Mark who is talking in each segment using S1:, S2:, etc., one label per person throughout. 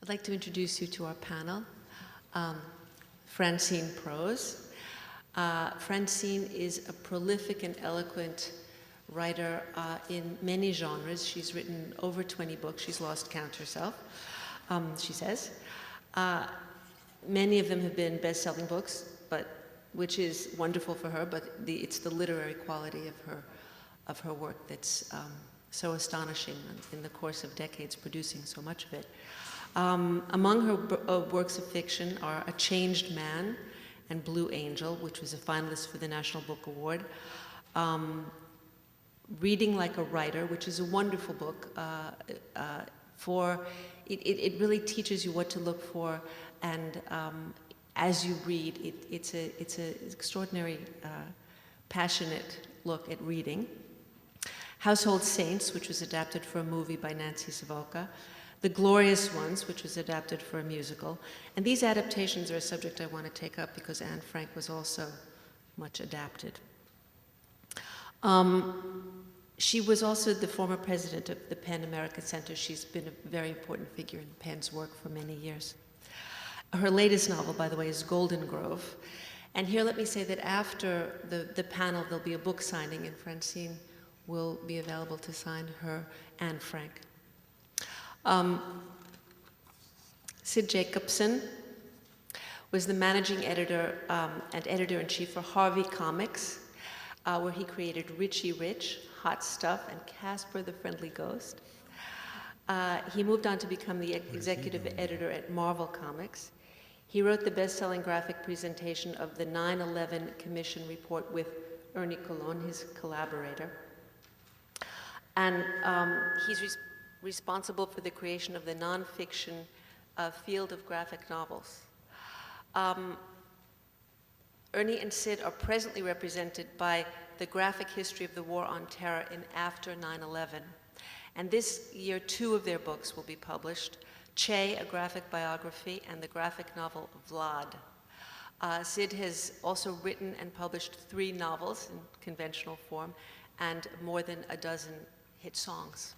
S1: I'd like to introduce you to our panel, Francine Prose. Francine is a prolific and eloquent writer in many genres. She's written over 20 books. She's lost count herself, she says. Many of them have been best-selling books, which is wonderful for her, but it's the literary quality of her work that's so astonishing in the course of decades, producing so much of it. Among her works of fiction are A Changed Man and Blue Angel, which was a finalist for the National Book Award. Reading Like a Writer, which is a wonderful book. It really teaches you what to look for, and as you read, it's an extraordinary, passionate look at reading. Household Saints, which was adapted for a movie by Nancy Savoca. The Glorious Ones, which was adapted for a musical. And these adaptations are a subject I want to take up because Anne Frank was also much adapted. She was also the former president of the PEN America Center. She's been a very important figure in PEN's work for many years. Her latest novel, by the way, is Golden Grove. And here let me say that after the panel, there'll be a book signing, and Francine will be available to sign her Anne Frank. Sid Jacobson was the managing editor and editor-in-chief for Harvey Comics, where he created Richie Rich, Hot Stuff, and Casper the Friendly Ghost. He moved on to become the executive editor at Marvel Comics. He wrote the best-selling graphic presentation of the 9/11 Commission report with Ernie Colón, his collaborator. And he's responsible for the creation of the nonfiction field of graphic novels. Ernie and Sid are presently represented by the Graphic History of the War on Terror in After 9/11. And this year, 2 of their books will be published, Che, a graphic biography, and the graphic novel Vlad. Sid has also written and published 3 novels in conventional form and more than a dozen hit songs.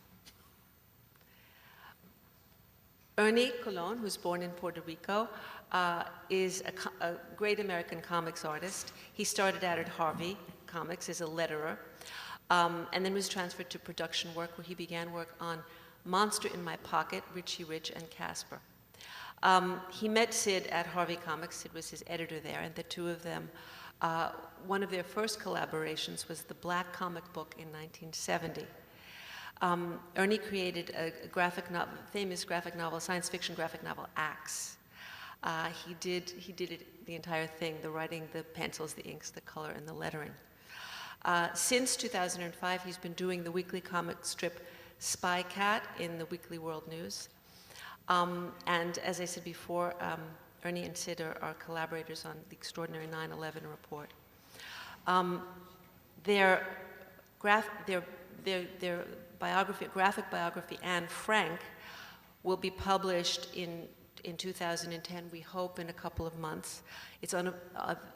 S1: Ernie Colón, who's born in Puerto Rico, is a great American comics artist. He started out at Harvey Comics as a letterer, and then was transferred to production work, where he began work on Monster in My Pocket, Richie Rich, and Casper. He met Sid at Harvey Comics. Sid was his editor there, and the 2 of them, one of their first collaborations was the Black Comic Book in 1970. Ernie created a famous graphic novel, science fiction graphic novel, Axe. He did it, the entire thing, the writing, the pencils, the inks, the color, and the lettering. Since 2005, he's been doing the weekly comic strip Spy Cat in the Weekly World News. And as I said before, Ernie and Sid are collaborators on the extraordinary 9/11 report. Their graphic biography, Anne Frank, will be published in 2010, we hope in a couple of months. It's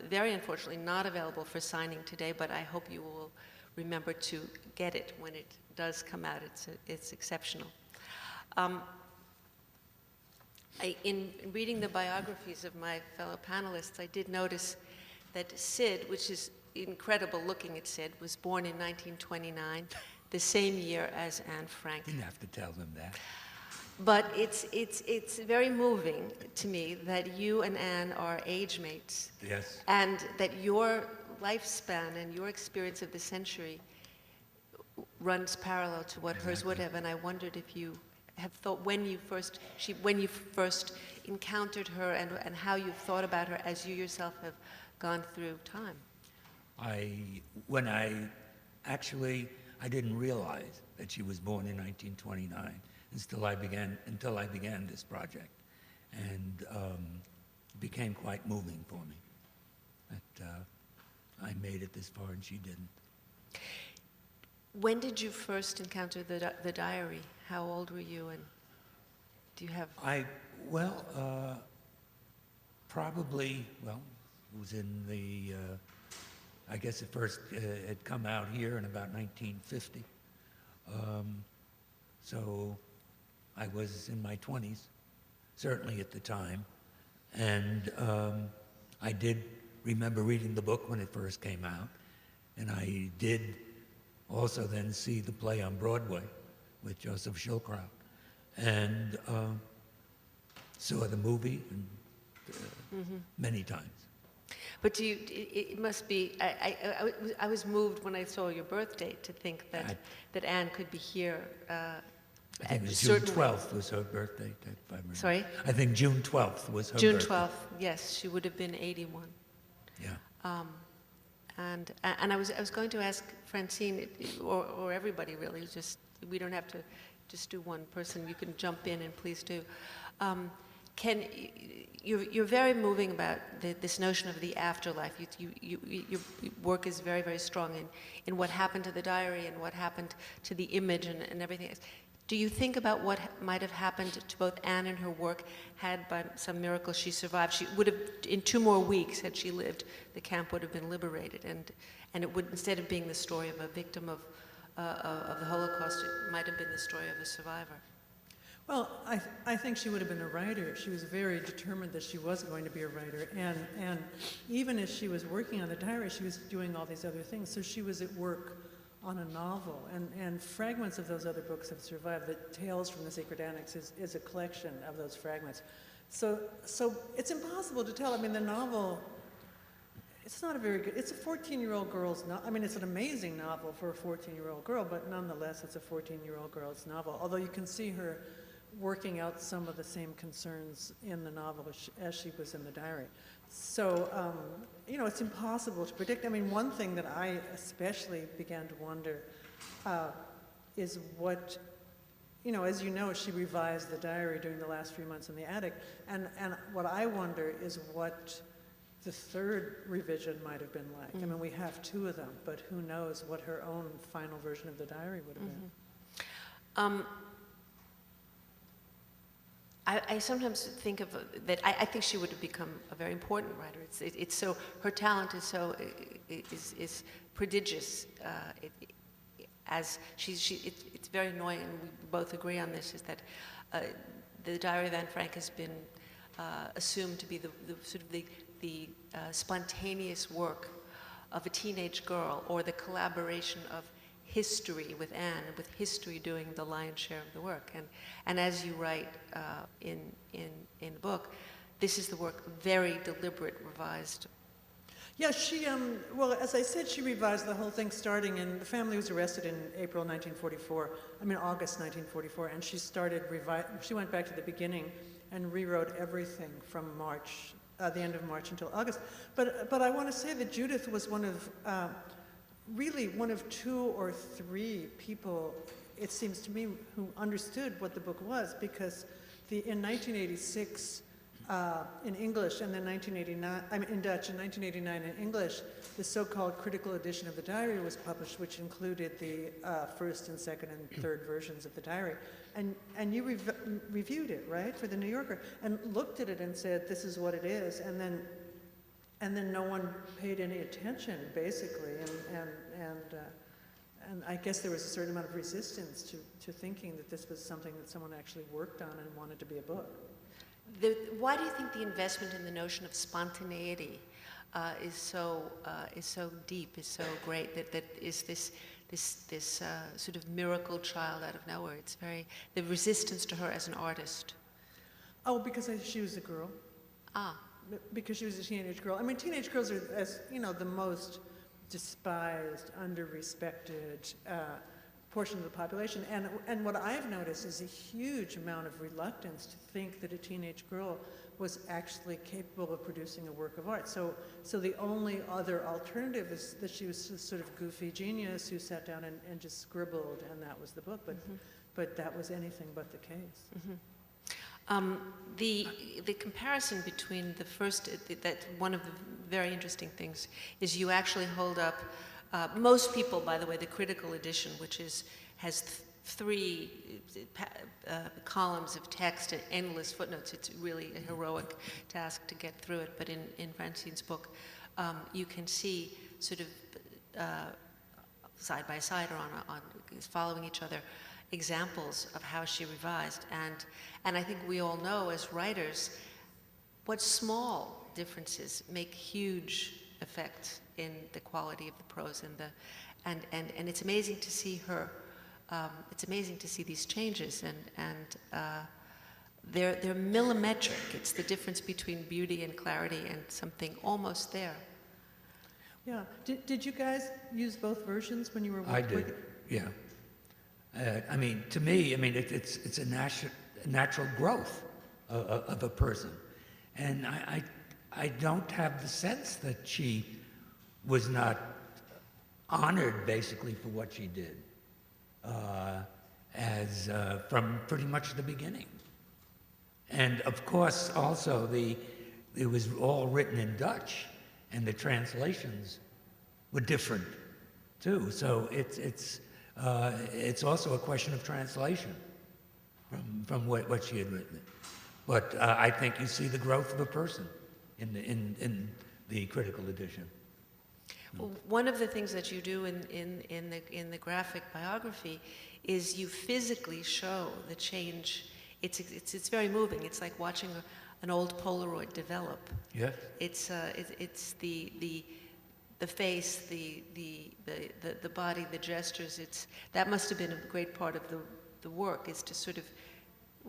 S1: very unfortunately not available for signing today, but I hope you will remember to get it when it does come out. It's exceptional. In reading the biographies of my fellow panelists, I did notice that Sid, which is incredible looking at Sid, was born in 1929, the same year as Anne Frank.
S2: Didn't have to tell them that.
S1: But it's very moving to me that you and Anne are age mates.
S2: Yes.
S1: And that your lifespan and your experience of the century runs parallel to what hers would have. And I wondered if you have thought when you first encountered her and how you've thought about her as you yourself have gone through time.
S2: I didn't realize that she was born in 1929 until I began this project, and it became quite moving for me that I made it this far and she didn't.
S1: When did you first encounter the diary? How old were you, and do you have?
S2: Probably, it was in the, I guess it first had come out here in about 1950. So I was in my 20s certainly at the time. And I did remember reading the book when it first came out, and I did also then see the play on Broadway with Joseph Schildkraut, and saw the movie many times.
S1: But it must be, I was moved when I saw your birth date to think that Anne could be here.
S2: I think it was June 12th was her birthday, if I remember.
S1: Sorry?
S2: I think June 12th was her
S1: June
S2: birthday.
S1: 12th, yes, she would have been 81.
S2: Yeah.
S1: And I was going to ask Francine, or everybody really, just we don't have to just do one person. You can jump in and please do. You're very moving about this notion of the afterlife. Your work is very, very strong in what happened to the diary and what happened to the image and everything else. Do you think about what might have happened to both Anne and her work had by some miracle she survived? She would have, in 2 more weeks, had she lived, the camp would have been liberated, and it would, instead of being the story of a victim of the Holocaust, it might have been the story of a survivor.
S3: Well, I think she would have been a writer. She was very determined that she was going to be a writer, and even as she was working on the diary, she was doing all these other things. So she was at work on a novel, and fragments of those other books have survived. The Tales from the Sacred Annex is a collection of those fragments. So it's impossible to tell. I mean, the novel, it's not a very good, it's a 14-year-old girl's novel. I mean, it's an amazing novel for a 14-year-old girl, but nonetheless, it's a 14-year-old girl's novel. Although you can see her working out some of the same concerns in the novel as she was in the diary. So, it's impossible to predict. I mean, one thing that I especially began to wonder is what, as you know, she revised the diary during the last few months in the attic, and what I wonder is what the third revision might have been like. I mean, we have 2 of them, but who knows what her own final version of the diary would have been.
S1: I sometimes think of that. I think she would have become a very important writer. It's so, her talent is so is prodigious. It's very annoying, and we both agree on this. Is that the Diary of Anne Frank has been assumed to be the sort of the spontaneous work of a teenage girl, or the collaboration of history with Anne, and with history doing the lion's share of the work. And as you write in the book, this is the work, very deliberate, revised.
S3: Yeah, she, well, as I said, she revised the whole thing starting in, the family was arrested in August 1944, and she started, she went back to the beginning and rewrote everything from March, the end of March until August. But I want to say that Judith was really one of 2 or 3 people, it seems to me, who understood what the book was, because in 1986, in English, and then in Dutch, in 1989 in English, the so-called critical edition of the diary was published, which included the first and second and third versions of the diary. And you reviewed it, right, for the New Yorker, and looked at it and said, this is what it is, and then no one paid any attention, basically, and I guess there was a certain amount of resistance to thinking that this was something that someone actually worked on and wanted to be a book.
S1: Why do you think the investment in the notion of spontaneity is so deep, is so great? That is this sort of miracle child out of nowhere. It's the resistance to her as an artist.
S3: Oh, because she was a girl. Because she was a teenage girl. I mean, teenage girls are, as you know, the most despised, under-respected portion of the population. And what I've noticed is a huge amount of reluctance to think that a teenage girl was actually capable of producing a work of art. So the only other alternative is that she was a sort of goofy genius who sat down and just scribbled, and that was the book. But that was anything but the case.
S1: The comparison between the first, that one of the very interesting things is you actually hold up, most people, by the way, the critical edition, which has 3 columns of text and endless footnotes. It's really a heroic task to get through it, but in Francine's book, you can see sort of side by side or on following each other, examples of how she revised. And I think we all know as writers what small differences make huge effect in the quality of the prose and it's amazing to see her. It's amazing to see these changes, and they're millimetric. It's the difference between beauty and clarity and something almost there.
S3: Yeah. Did you guys use both versions when you were working?
S2: I did, yeah. I mean, to me, it's a natural growth of a person, and I don't have the sense that she was not honored basically for what she did, from pretty much the beginning. And of course, also it was all written in Dutch, and the translations were different too. So it's also a question of translation from what she had written. But I think you see the growth of a person in the critical edition.
S1: Well, one of the things that you do in the graphic biography is you physically show the change. It's very moving. It's like watching an old Polaroid develop.
S2: Yes.
S1: It's the face, the body, the gestures. That must have been a great part of the work, is to sort of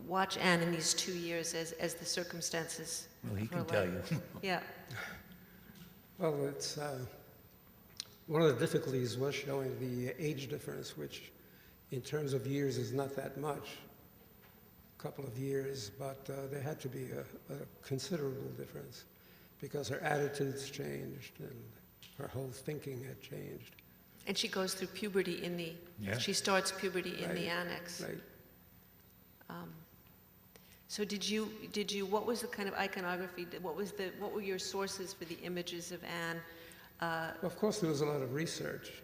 S1: watch Anne in these 2 years as the circumstances.
S2: Well, he
S1: of her
S2: can tell
S1: life.
S2: you.
S1: Yeah.
S4: Well, it's one of the difficulties was showing the age difference, which in terms of years is not that much, a couple of years, but there had to be a considerable difference because her attitudes changed and her whole thinking had changed.
S1: And she goes through puberty
S2: Yeah.
S1: she starts puberty in the
S4: Right.
S1: annex.
S4: Right.
S1: So did you, what was the kind of iconography, what were your sources for the images of Anne?
S4: Well, of course, there was a lot of research.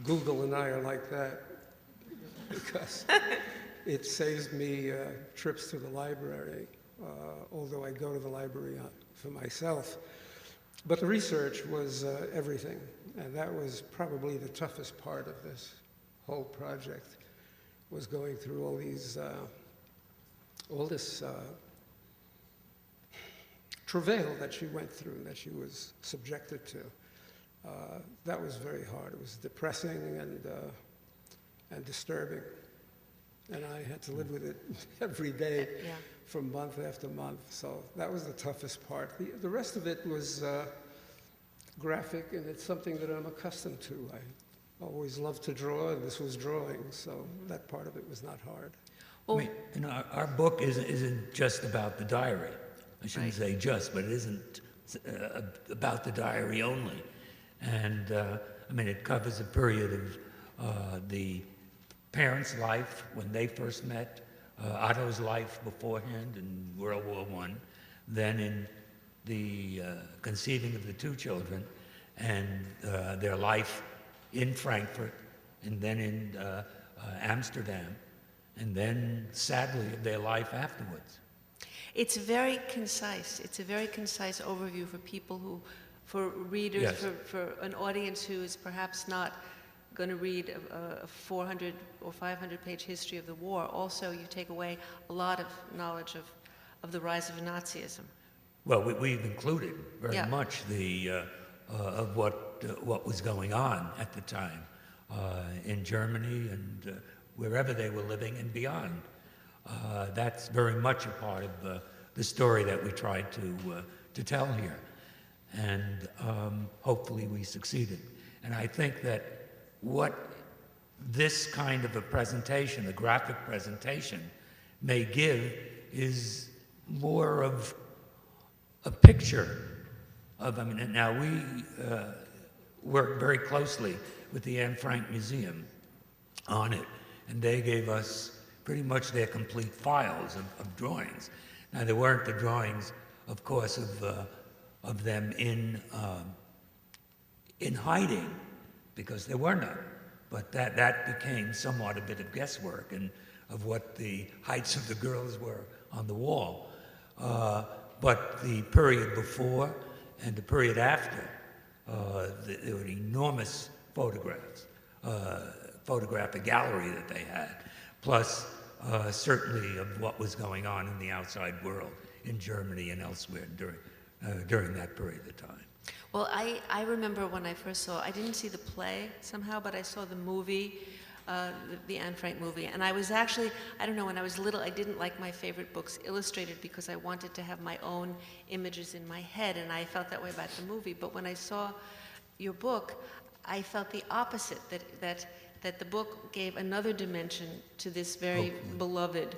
S4: Google and I are like that because it saves me trips to the library, although I go to the library for myself. But the research was everything, and that was probably the toughest part of this whole project, was going through all this travail that she went through and that she was subjected to. That was very hard. It was depressing and disturbing. And I had to live with it every day for month after month. So that was the toughest part. The rest of it was graphic, and it's something that I'm accustomed to. I always loved to draw, and this was drawing, so that part of it was not hard.
S1: Well,
S2: I mean, our book isn't just about the diary. I shouldn't say just, but it isn't about the diary only. And it covers a period of the parents' life when they first met, Otto's life beforehand in World War I, then in the conceiving of the two children, and their life in Frankfurt, and then in Amsterdam, and then, sadly, their life afterwards.
S1: it's very concise. It's a very concise overview for people for readers,
S2: Yes.
S1: for an audience who is perhaps not going to read a 400 or 500-page history of the war. Also, you take away a lot of knowledge of the rise of Nazism.
S2: Well, we've included very
S1: Yeah.
S2: much of what was going on at the time in Germany and wherever they were living and beyond. That's very much a part of the story that we tried to tell here, and hopefully we succeeded. And I think that what this kind of a presentation, a graphic presentation, may give is more of a picture of, now we worked very closely with the Anne Frank Museum on it, and they gave us pretty much their complete files of drawings. Now, there weren't the drawings, of course, of them in hiding, because there were none. But that became somewhat a bit of guesswork and of what the heights of the girls were on the wall. But the period before and the period after, there were enormous photographs photographic gallery that they had, plus certainly of what was going on in the outside world in Germany and elsewhere during that period of time.
S1: Well, I remember when I first saw, I didn't see the play somehow, but I saw the movie, the Anne Frank movie. And I was actually, I don't know, when I was little, I didn't like my favorite books illustrated because I wanted to have my own images in my head, and I felt that way about the movie. But when I saw your book, I felt the opposite, that the book gave another dimension to this very beloved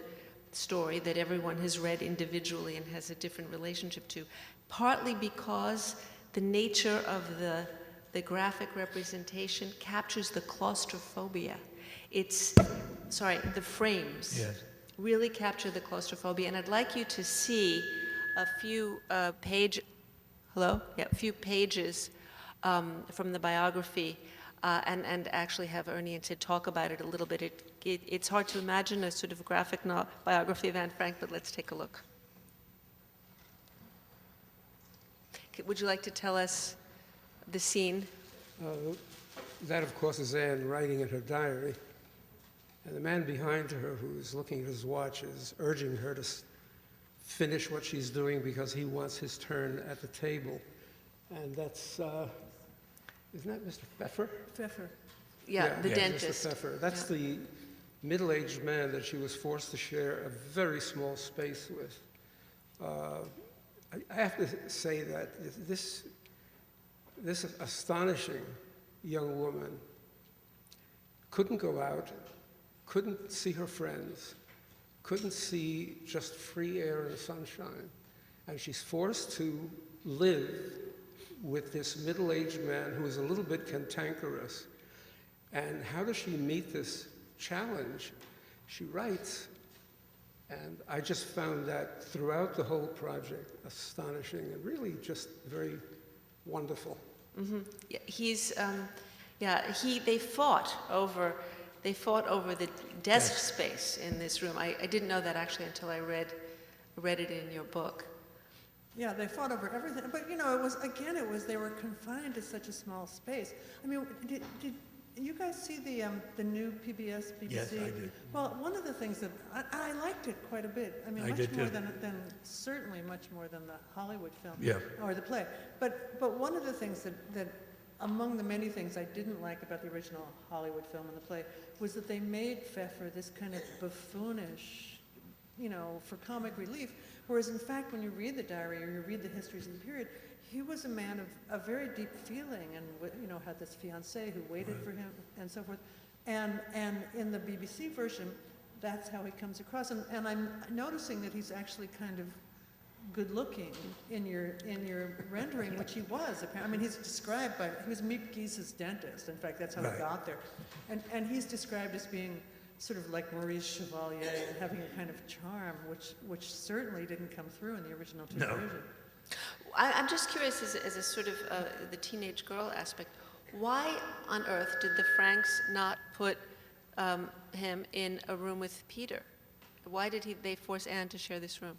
S1: story that everyone has read individually and has a different relationship to, partly because the nature of the graphic representation captures the claustrophobia. The frames really capture the claustrophobia, and I'd like you to see a few pages from the biography, and actually have Ernie and Sid talk about it a little bit. It's hard to imagine a sort of graphic biography of Anne Frank, but let's take a look. Would you like to tell us the scene?
S4: That, of course, is Anne writing in her diary. And the man behind her, who's looking at his watch, is urging her to finish what she's doing because he wants his turn at the table. And that's, isn't that Mr. Pfeffer?
S3: Pfeffer.
S1: Yeah, the dentist.
S4: Mr. Pfeffer. That's the middle-aged man that she was forced to share a very small space with. I have to say that this astonishing young woman couldn't go out, couldn't see her friends, couldn't see just free air and sunshine, and she's forced to live with this middle-aged man who is a little bit cantankerous. And how does she meet this challenge? She writes. And I just found that throughout the whole project astonishing and really just very wonderful.
S1: Mm-hmm. Yeah, they fought over the desk space in this room. I didn't know that actually until I read it in your book.
S3: Yeah, they fought over everything. But they were confined to such a small space. I mean, did you guys see the new BBC?
S2: Yes, I did.
S3: Well, one of the things that I liked it quite a bit. I mean, certainly much more than the Hollywood film or the play. But one of the things that among the many things I didn't like about the original Hollywood film and the play was that they made Pfeffer this kind of buffoonish, for comic relief. Whereas in fact, when you read the diary or you read the histories of the period, he was a man of a very deep feeling, and had this fiancée who waited for him and so forth. And in the BBC version, that's how he comes across. And I'm noticing that he's actually kind of good-looking in your rendering, which he was. I mean, he was Miep Giese's dentist. In fact, that's how he got there. And he's described as being sort of like Maurice Chevalier and having a kind of charm, which certainly didn't come through in the original version.
S1: I'm just curious, as a sort of the teenage girl aspect, why on earth did the Franks not put him in a room with Peter? Why did they force Anne to share this room?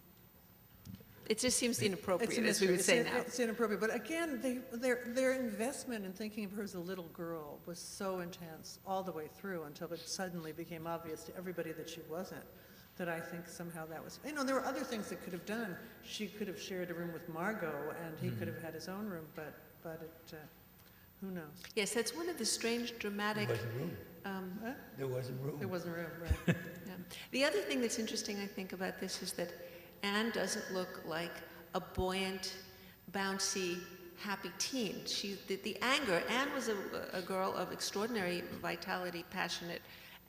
S1: It just seems inappropriate, as we would say now.
S3: It's inappropriate, but again, their investment in thinking of her as a little girl was so intense all the way through until it suddenly became obvious to everybody that she wasn't. That I think somehow that was, there were other things that could have done. She could have shared a room with Margot, and he could have had his own room, but who knows?
S1: Yes, that's one of the strange, dramatic.
S2: There wasn't room. There wasn't room.
S3: There wasn't room, right?
S1: Yeah. The other thing that's interesting, I think, about this is that Anne doesn't look like a buoyant, bouncy, happy teen. The anger. Anne was a girl of extraordinary vitality, passionate,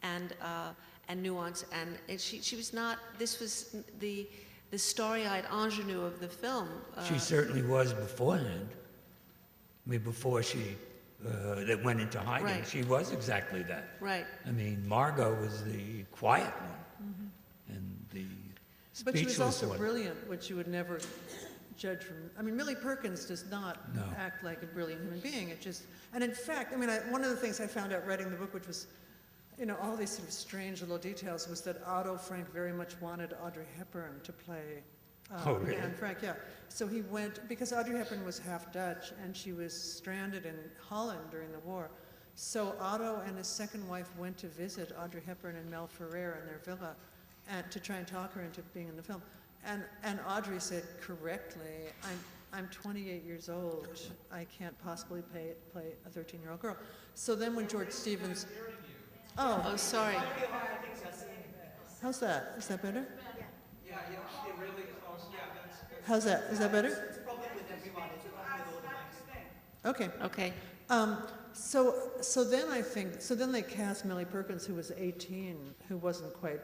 S1: and nuance, and she was not. This was the starry-eyed ingenue of the film.
S2: She certainly was beforehand. I mean, before she that went into hiding,
S1: Right.
S2: she was exactly that.
S1: Right.
S2: I mean, Margot was the quiet one, and the speechless
S3: But she was also
S2: one.
S3: brilliant, which you would never judge from. I mean, Millie Perkins does not act like a brilliant human being. And in fact, I mean, one of the things I found out writing the book, which was, all these sort of strange little details, was that Otto Frank very much wanted Audrey Hepburn to play
S2: really?
S3: Anne Frank, yeah. So he went, because Audrey Hepburn was half Dutch, and she was stranded in Holland during the war. So Otto and his second wife went to visit Audrey Hepburn and Mel Ferrer in their villa and to try and talk her into being in the film. And Audrey said correctly, I'm 28 years old. I can't possibly play a 13-year-old girl. So then when George Stevens...
S1: Oh, sorry.
S3: How's that? Is that better?
S5: Yeah, you're really close. Yeah, that's good.
S3: How's that? Is that better?
S5: It's probably with everybody. It's probably with all the mics.
S3: Okay.
S1: Okay.
S3: So then they cast Millie Perkins, who was 18, who wasn't quite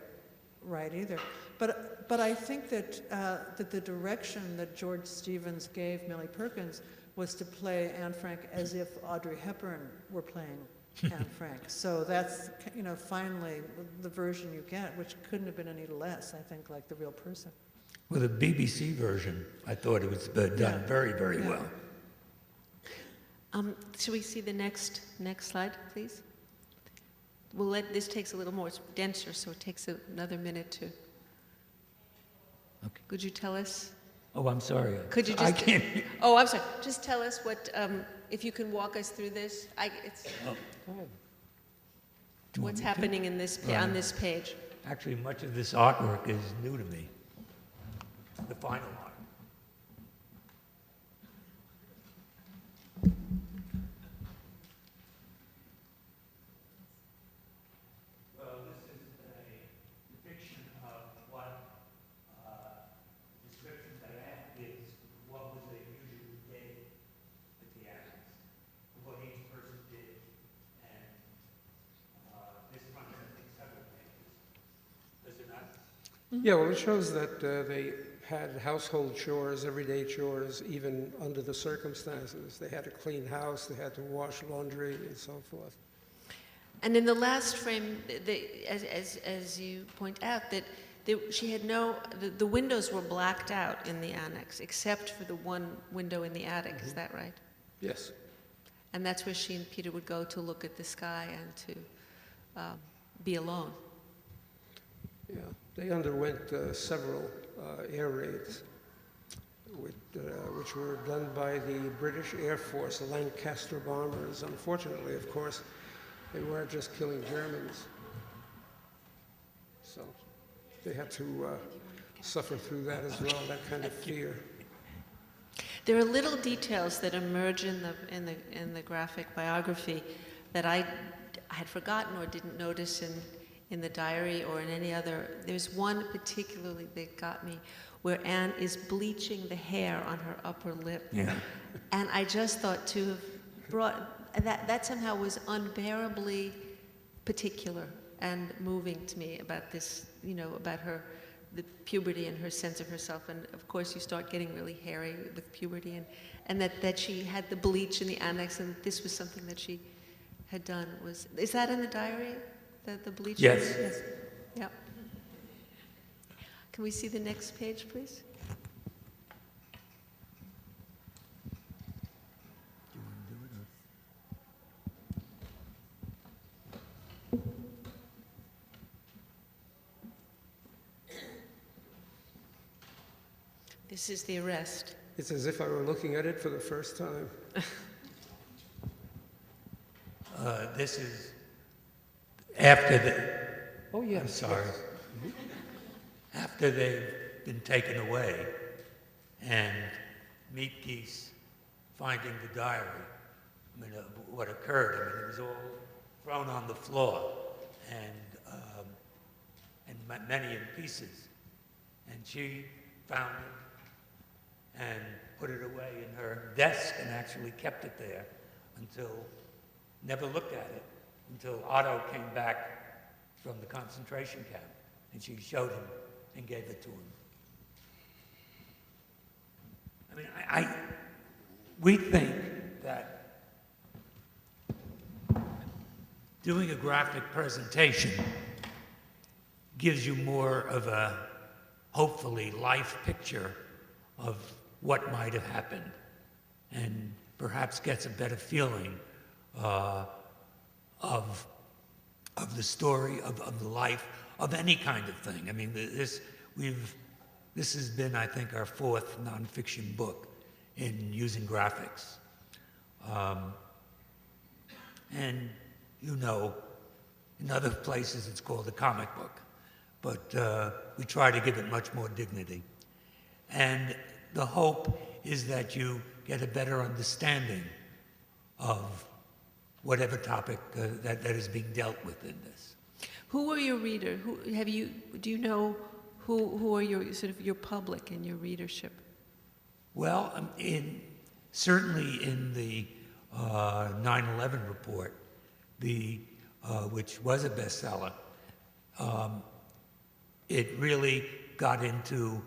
S3: right either. But I think that that the direction that George Stevens gave Millie Perkins was to play Anne Frank as if Audrey Hepburn were playing Anne Frank. So that's, finally the version you get, which couldn't have been any less, I think, like the real person.
S2: Well, the BBC version, I thought it was done very, very well.
S1: Should we see the next slide, please? This takes a little more, it's denser, so it takes another minute to...
S2: Okay.
S1: Could you tell us?
S2: Oh, I'm sorry.
S1: Could you just...
S2: I can't...
S1: Oh, I'm sorry. Just tell us what, if you can walk us through this. What's happening in this on this page?
S2: Actually, much of this artwork is new to me. The final art. Well, this is a depiction of what description they have is what was a usual day at the attics, what each person did, and this runs, I think, several pages. Does it not?
S4: Yeah, well, it shows that they had household chores, everyday chores, even under the circumstances. They had to clean house, they had to wash laundry, and so forth.
S1: And in the last frame, as you point out, that she had the windows were blacked out in the annex, except for the one window in the attic. Is that right?
S4: Yes.
S1: And that's where she and Peter would go to look at the sky and to be alone.
S4: Yeah, they underwent several air raids, which were done by the British Air Force, the Lancaster bombers. Unfortunately, of course, they weren't just killing Germans. So they had to suffer through that as well, that kind of fear.
S1: There are little details that emerge in the graphic biography that I had forgotten or didn't notice in the diary or in any other. There's one particularly that got me, where Anne is bleaching the hair on her upper lip.
S2: Yeah.
S1: And I just thought to have brought, that somehow was unbearably particular and moving to me about this, about her, the puberty and her sense of herself. And of course you start getting really hairy with puberty, and that she had the bleach in the annex, and that this was something that she had done. Is that in the diary? The bleach?
S2: Yes.
S1: Yes. Yeah. Can we see the next page, please? This is the arrest.
S4: It's as if I were looking at it for the first time.
S2: This is after the...
S4: Oh, yeah.
S2: I'm sorry. After they've been taken away, and Meat Geese finding the diary, what occurred. It was all thrown on the floor, and many in pieces. And she found it and put it away in her desk and actually kept it there never looked at it until Otto came back from the concentration camp, and she showed him and gave it to him. We think that doing a graphic presentation gives you more of a, hopefully, life picture of what might have happened, and perhaps gets a better feeling of the story, of the life, of any kind of thing. This has been, I think, our fourth nonfiction book in using graphics. And you know, in other places it's called a comic book, but we try to give it much more dignity. And the hope is that you get a better understanding of whatever topic that is being dealt with in this.
S1: Who are your reader? Do you know who are your sort of your public and your readership?
S2: Well, certainly in the 9/11 report, which was a bestseller, it really got into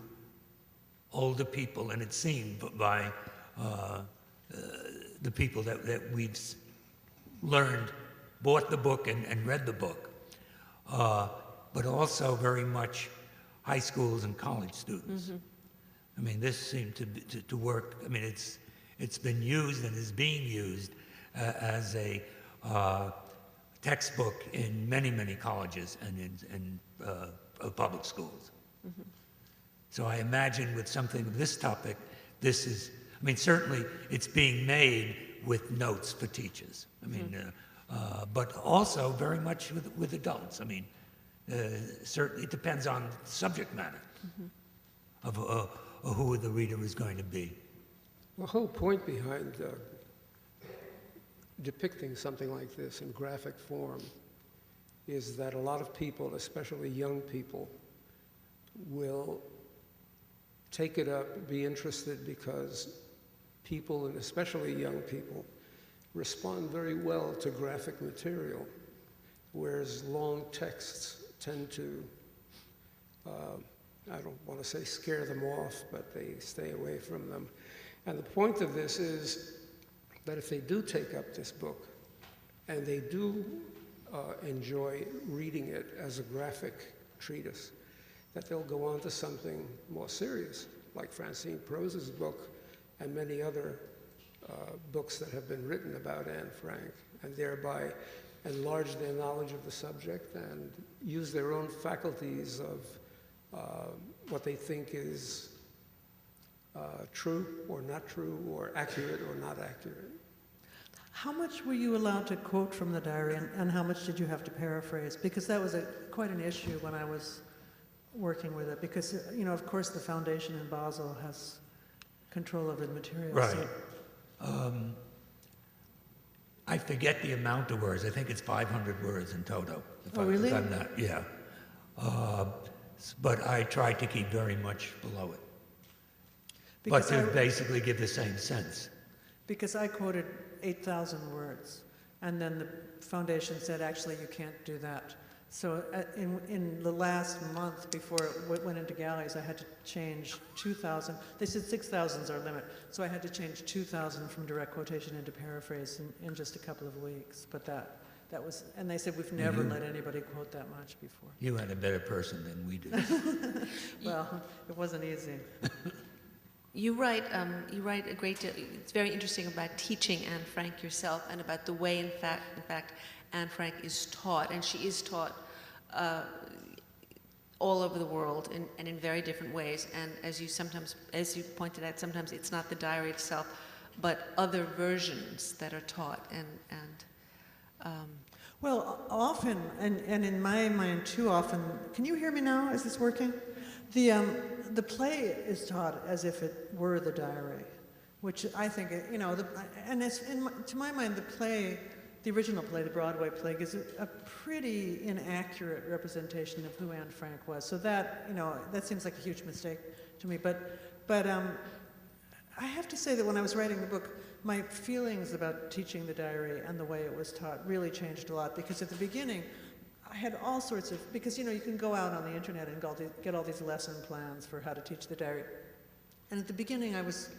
S2: older people, and it seemed by the people that we've learned, bought the book and read the book, but also very much high schools and college students. Mm-hmm. I mean, this seemed to work. I mean, it's been used and is being used as a textbook in many colleges and in public schools. Mm-hmm. So I imagine with something of this topic, this is, I mean, certainly it's being made with notes for teachers. I mean, but also very much with adults. I mean, certainly it depends on subject matter of who the reader is going to be.
S4: The whole point behind depicting something like this in graphic form is that a lot of people, especially young people, will take it up, be interested, because people, and especially young people, respond very well to graphic material, whereas long texts tend to, I don't want to say scare them off, but they stay away from them. And the point of this is that if they do take up this book, and they do enjoy reading it as a graphic treatise, that they'll go on to something more serious, like Francine Prose's book and many other books that have been written about Anne Frank, and thereby enlarge their knowledge of the subject and use their own faculties of what they think is true or not true, or accurate or not accurate.
S3: How much were you allowed to quote from the diary, and how much did you have to paraphrase? Because that was quite an issue when I was working with it, because, you know, of course the foundation in Basel has control of the material.
S2: Right. So. I forget the amount of words. I think it's 500 words in total.
S3: Really?
S2: If I'm not, yeah. But I tried to keep very much below it. Because but to basically give the same sense.
S3: Because I quoted 8,000 words, and then the foundation said, actually, you can't do that. So in the last month before it went into galleys, I had to change 2,000. They said 6,000 is our limit, so I had to change 2,000 from direct quotation into paraphrase in just a couple of weeks. But that was, and they said, we've never let anybody quote that much before.
S2: You had a better person than we do.
S3: Well, it wasn't easy.
S1: You write a great deal. It's very interesting about teaching Anne Frank yourself, and about the way, in fact, Anne Frank is taught, and she is taught all over the world and in very different ways. And as you pointed out, sometimes it's not the diary itself, but other versions that are taught.
S3: Well, often, and in my mind too often. Can you hear me now? Is this working? The play is taught as if it were the diary, which I think, you know, and it's to my mind, the original play, the Broadway play, gives a pretty inaccurate representation of who Anne Frank was. So that, you know, that seems like a huge mistake to me. But I have to say that when I was writing the book, my feelings about teaching the diary and the way it was taught really changed a lot, because at the beginning, I had all sorts of, because, you know, you can go out on the internet and get all these lesson plans for how to teach the diary. And at the beginning, I was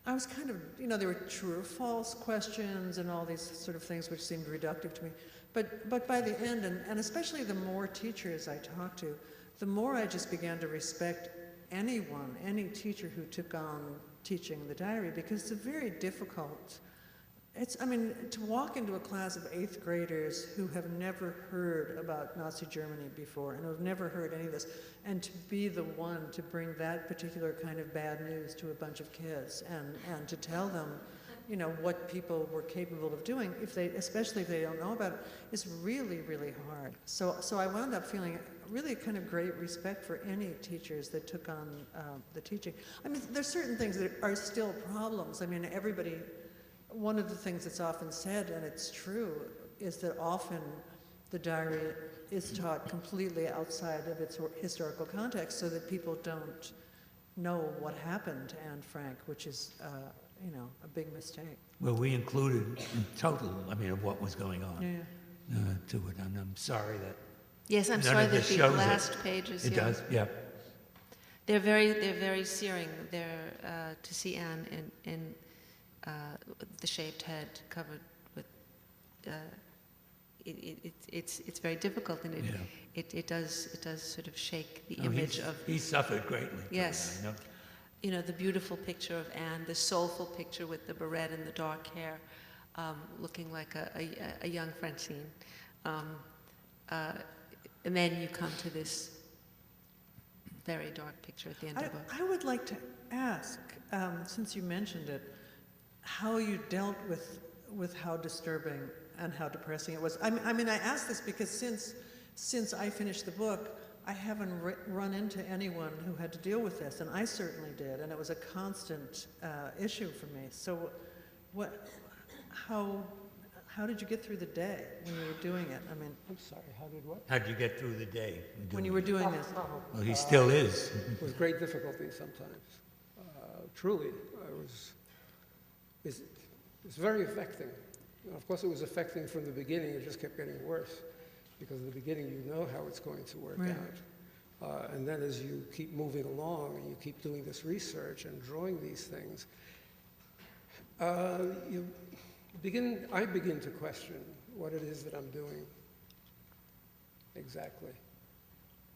S3: kind of, you know, there were true or false questions and all these sort of things which seemed reductive to me. But by the end, and especially the more teachers I talked to, the more I just began to respect any teacher who took on teaching the diary, because it's a very difficult, I mean, to walk into a class of 8th graders who have never heard about Nazi Germany before and who have never heard any of this, and to be the one to bring that particular kind of bad news to a bunch of kids and to tell them you know, what people were capable of doing, especially if they don't know about it, is really, really hard. So I wound up feeling really a kind of great respect for any teachers that took on the teaching. I mean, there's certain things that are still problems. I mean, one of the things that's often said, and it's true, is that often the diary is taught completely outside of its historical context so that people don't know what happened to Anne Frank, which is, you know, a big mistake.
S2: Well, we included in total, I mean, of what was going on
S3: Yeah.
S2: to it, and I'm sorry that
S1: Yes, I'm
S2: none
S1: sorry
S2: of
S1: that
S2: this
S1: the
S2: shows
S1: last
S2: it.
S1: pages.
S2: It does, yeah.
S1: They're very searing. They're to see Anne in the shaved head covered with. It's very difficult, and it does sort of shake the image of.
S2: He suffered greatly.
S1: Yes.
S2: I know.
S1: You know, the beautiful picture of Anne, the soulful picture with the beret and the dark hair, looking like a young Francine. And then you come to this very dark picture at the end of the book.
S3: I would like to ask, since you mentioned it, how you dealt with how disturbing and how depressing it was. I mean, I ask this because since I finished the book, I haven't run into anyone who had to deal with this, and I certainly did, and it was a constant issue for me. So, how did you get through the day when you were doing it? I mean,
S4: I'm sorry, how did what?
S2: How'd you get through the day?
S3: when you were doing this.
S2: Well, he still is.
S4: With great difficulty sometimes. Truly, it's very affecting. Of course, it was affecting from the beginning. It just kept getting worse. Because in the beginning, you know how it's going to work
S3: Right.
S4: out. And then as you keep moving along and you keep doing this research and drawing these things, I begin to question what it is that I'm doing exactly.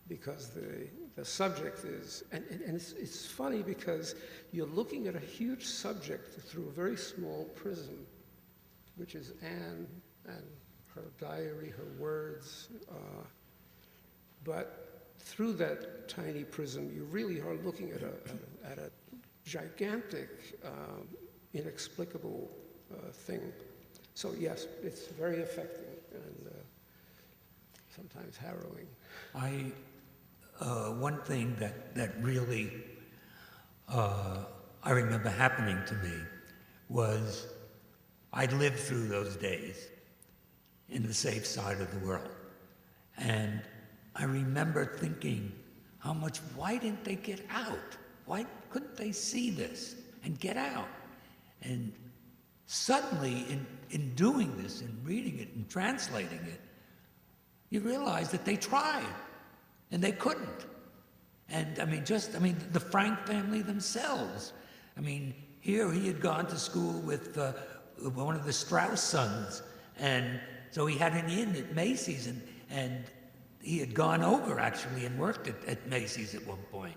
S4: Because the subject is, and it's funny because you're looking at a huge subject through a very small prism, which is Anne and her diary, her words, but through that tiny prism, you really are looking at a gigantic, inexplicable thing. So yes, it's very affecting and sometimes harrowing.
S2: One thing that really I remember happening to me was I lived through those days in the safe side of the world. And I remember thinking, why didn't they get out? Why couldn't they see this and get out? And suddenly, in doing this, and reading it and translating it, you realize that they tried, and they couldn't. And the Frank family themselves. I mean, here he had gone to school with one of the Strauss sons, and so he had an inn at Macy's, and he had gone over, actually, and worked at Macy's at one point.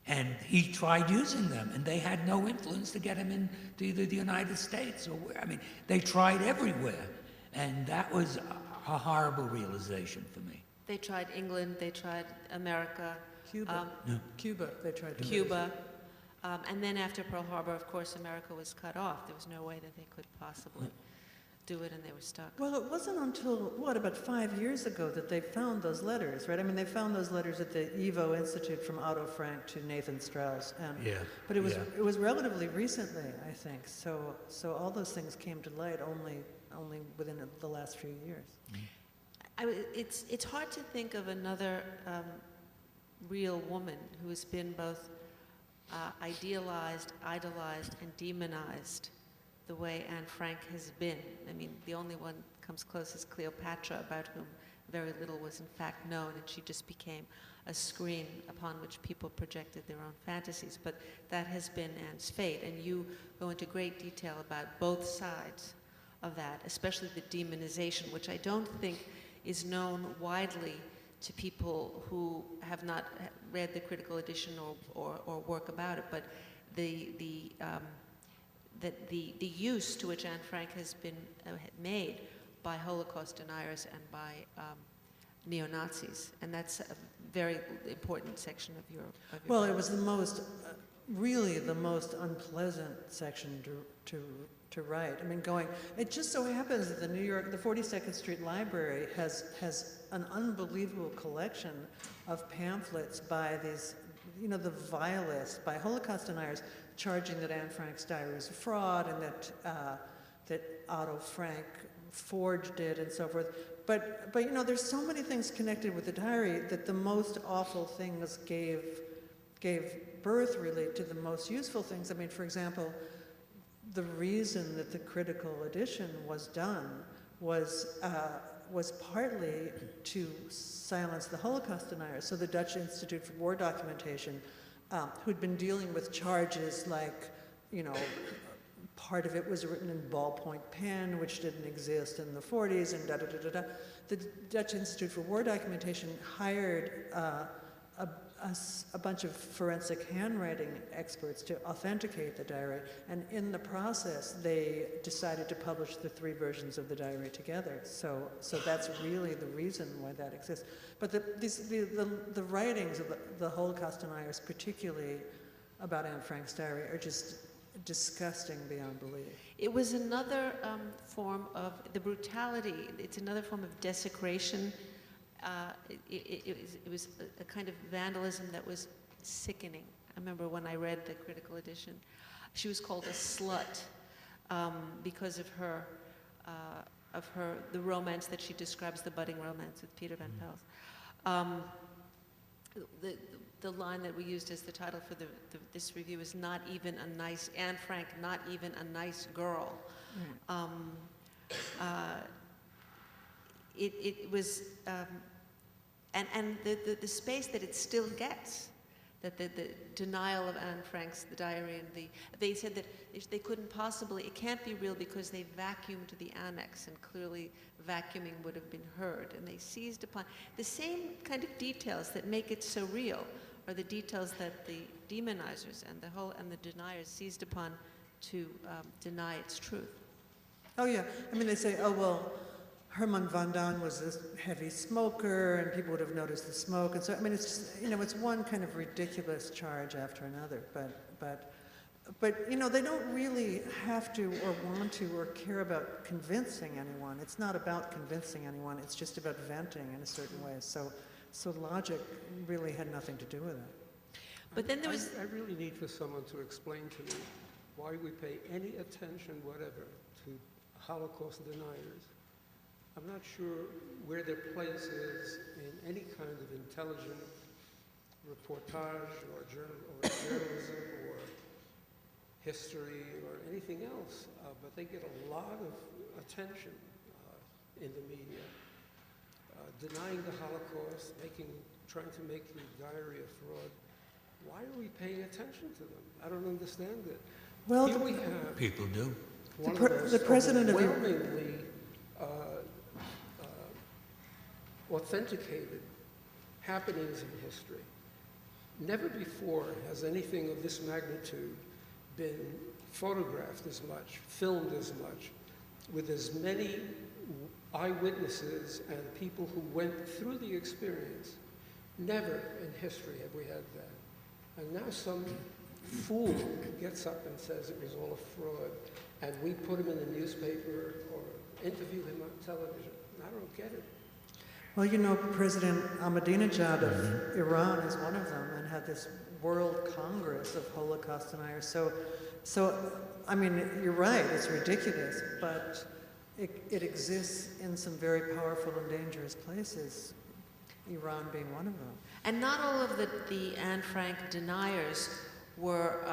S2: And he tried using them, and they had no influence to get him into either the United States or where. I mean, they tried everywhere, and that was a horrible realization for me.
S1: They tried England, they tried America.
S3: Cuba. Cuba, they tried to
S1: Cuba. And then after Pearl Harbor, of course, America was cut off. There was no way that they could possibly do it, and they were stuck.
S3: Well, it wasn't until, about 5 years ago that they found those letters, right? I mean, they found those letters at the Evo Institute from Otto Frank to Nathan Strauss. But it was relatively recently, I think. So all those things came to light only within the last few years.
S1: It's hard to think of another real woman who has been both idealized, idolized, and demonized the way Anne Frank has been. I mean, the only one comes close is Cleopatra, about whom very little was in fact known, and she just became a screen upon which people projected their own fantasies. But that has been Anne's fate, and you go into great detail about both sides of that, especially the demonization, which I don't think is known widely to people who have not read the critical edition or work about it, but the use to which Anne Frank has been made by Holocaust deniers and by neo-Nazis, and that's a very important section of your
S3: Well,
S1: book.
S3: it was the most really the most unpleasant section to write. I mean, it just so happens that the 42nd Street Library has an unbelievable collection of pamphlets by these, the violists, by Holocaust deniers, charging that Anne Frank's diary was a fraud and that Otto Frank forged it and so forth. But there's so many things connected with the diary that the most awful things gave birth really to the most useful things. I mean, for example, the reason that the critical edition was done was partly to silence the Holocaust deniers. So the Dutch Institute for War Documentation, who'd been dealing with charges like, part of it was written in ballpoint pen, which didn't exist in the 40s, and da-da-da-da-da. The Dutch Institute for War Documentation hired a bunch of forensic handwriting experts to authenticate the diary, and in the process, they decided to publish the 3 versions of the diary together. So that's really the reason why that exists. But the writings of the Holocaust deniers, particularly about Anne Frank's diary, are just disgusting beyond belief.
S1: It was another form of the brutality. It's another form of desecration. It was a kind of vandalism that was sickening. I remember when I read the critical edition, she was called a slut because of the romance that she describes, the budding romance with Peter Van Pels. The line that we used as the title for this review is "Not even a nice Anne Frank, not even a nice girl." It was, and the space that it still gets, that the denial of Anne Frank's the diary, and they said that they couldn't possibly, it can't be real because they vacuumed the annex, and clearly vacuuming would have been heard, and they seized upon the same kind of details that make it so real, are the details that the demonizers and the deniers seized upon to deny its truth.
S3: Oh yeah, I mean they say, oh well, Herman van Daan was a heavy smoker, and people would have noticed the smoke, and so I mean it's just, it's one kind of ridiculous charge after another, but they don't really have to or want to or care about convincing anyone. It's not about convincing anyone. It's just about venting in a certain way. So logic really had nothing to do with it.
S1: But then there was.
S4: I really need for someone to explain to me why we pay any attention whatever to Holocaust deniers. I'm not sure where their place is in any kind of intelligent reportage or journalism or history or anything else, but they get a lot of attention in the media. Denying the Holocaust, trying to make the diary a fraud. Why are we paying attention to them? I don't understand it.
S3: Well,
S4: here we have
S2: People do.
S4: one of the most
S3: president of
S4: overwhelmingly authenticated happenings in history. Never before has anything of this magnitude been photographed as much, filmed as much, with as many eyewitnesses and people who went through the experience. Never in history have we had that. And now some fool gets up and says it was all a fraud, and we put him in the newspaper or interview him on television. I don't get it.
S3: Well, President Ahmadinejad of Iran is one of them, and had this World Congress of Holocaust deniers. So I mean, you're right, it's ridiculous, but it exists in some very powerful and dangerous places, Iran being one of them.
S1: And not all of the Anne Frank deniers were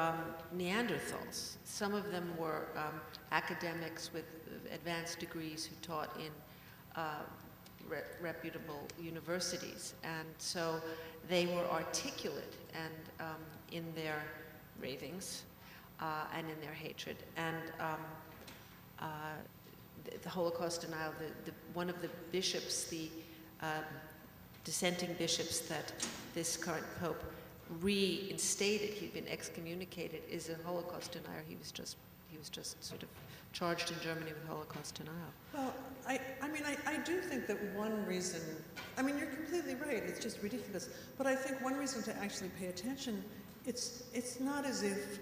S1: Neanderthals. Some of them were academics with advanced degrees who taught in reputable universities. And so they were articulate and in their ravings and in their hatred. And the Holocaust denial, one of the bishops, the dissenting bishops that this current pope reinstated, he'd been excommunicated, is a Holocaust denier. He was just sort of charged in Germany with Holocaust denial.
S3: Well, I do think that one reason, you're completely right, it's just ridiculous, but I think one reason to actually pay attention it's not as if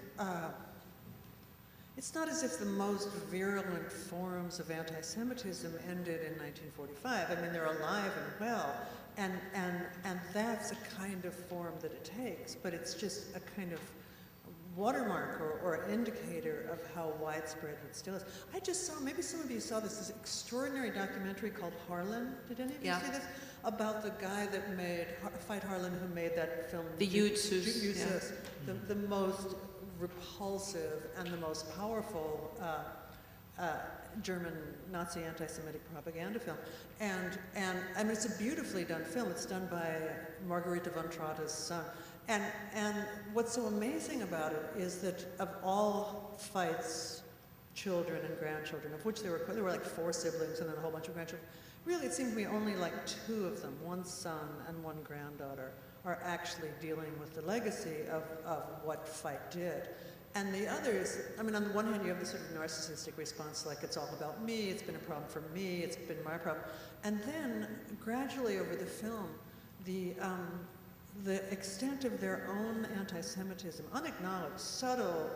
S3: the most virulent forms of anti-Semitism ended in 1945. I mean, they're alive and well, and that's a kind of form that it takes, but it's just a kind of watermark or indicator of how widespread it still is. I just saw, maybe some of you saw this extraordinary documentary called Harlan. Did any of you see this? About the guy that made, Fight Harlan, who made that film.
S1: The Jutsus.
S3: Jutsus, the most repulsive and the most powerful German Nazi anti-Semitic propaganda film. And I mean, it's a beautifully done film. It's done by Margarita von Trotte's son. And what's so amazing about it is that of all Feit's children and grandchildren, of which there were like 4 siblings and then a whole bunch of grandchildren, really it seemed to me only like 2 of them, 1 son and 1 granddaughter, are actually dealing with the legacy of what Feit did. And the others, I mean, on the one hand, you have this sort of narcissistic response, like it's all about me, it's been a problem for me, it's been my problem. And then, gradually over the film, the extent of their own anti-Semitism, unacknowledged, subtle,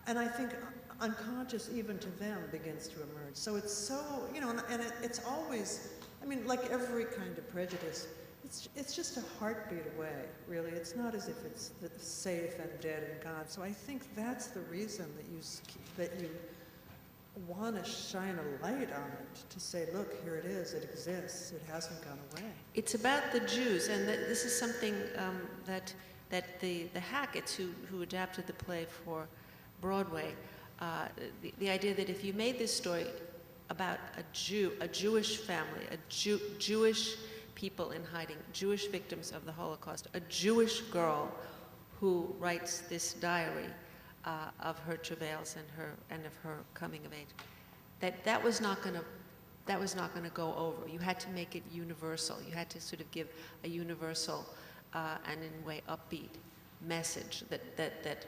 S3: and I think unconscious even to them, begins to emerge. So it's so, you know, and it's always, I mean, like every kind of prejudice, it's just a heartbeat away, really. It's not as if it's safe and dead and gone. So I think that's the reason that you want to shine a light on it, to say, look, here it is, it exists, it hasn't gone away.
S1: It's about the Jews, and this is something that the Hackett's, who adapted the play for Broadway, the idea that if you made this story about a Jewish family, Jewish people in hiding, Jewish victims of the Holocaust, a Jewish girl who writes this diary of her travails and of her coming of age, that was not going to go over. You had to make it universal. You had to sort of give a universal and in a way upbeat message that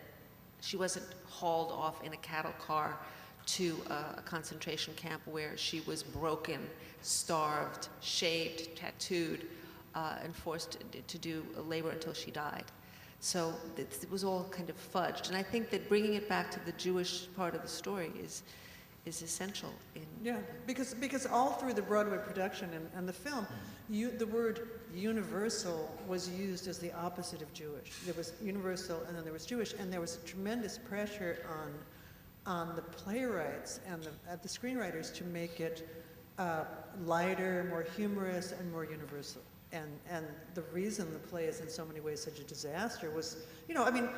S1: she wasn't hauled off in a cattle car to a concentration camp where she was broken, starved, shaved, tattooed, and forced to do labor until she died. So it was all kind of fudged. And I think that bringing it back to the Jewish part of the story is essential.
S3: Yeah, because all through the Broadway production and the film, the word universal was used as the opposite of Jewish. There was universal and then there was Jewish, and there was tremendous pressure on the playwrights and the screenwriters to make it lighter, more humorous, and more universal. And the reason the play is in so many ways such a disaster was, you know, I mean,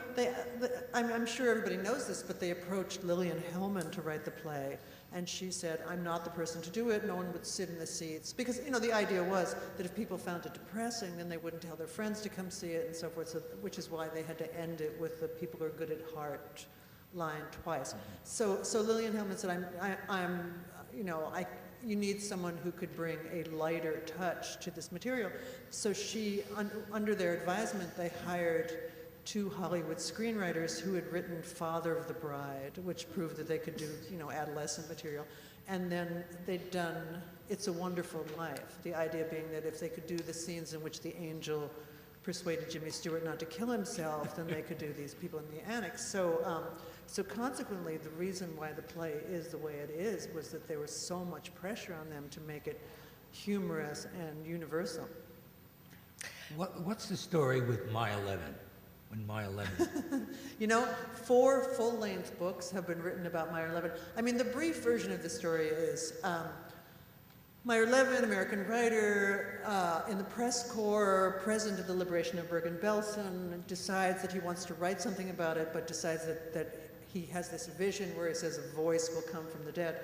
S3: I'm sure everybody knows this, but they approached Lillian Hellman to write the play, and she said, I'm not the person to do it, no one would sit in the seats. Because, you know, the idea was that if people found it depressing, then they wouldn't tell their friends to come see it and so forth, so, which is why they had to end it with the people who are good at heart line twice. So Lillian Hellman said, you need someone who could bring a lighter touch to this material. So she, under their advisement, they hired 2 Hollywood screenwriters who had written Father of the Bride, which proved that they could do, you know, adolescent material. And then they'd done It's a Wonderful Life, the idea being that if they could do the scenes in which the angel persuaded Jimmy Stewart not to kill himself, then they could do these people in the annex. So consequently, the reason why the play is the way it is was that there was so much pressure on them to make it humorous and universal.
S2: What's the story with My 11? When My 11?
S3: You know, 4 full-length books have been written about My 11. I mean, the brief version of the story is Meyer Levin, American writer, in the press corps, president of the liberation of Bergen-Belsen, decides that he wants to write something about it, but decides that he has this vision where he says a voice will come from the dead.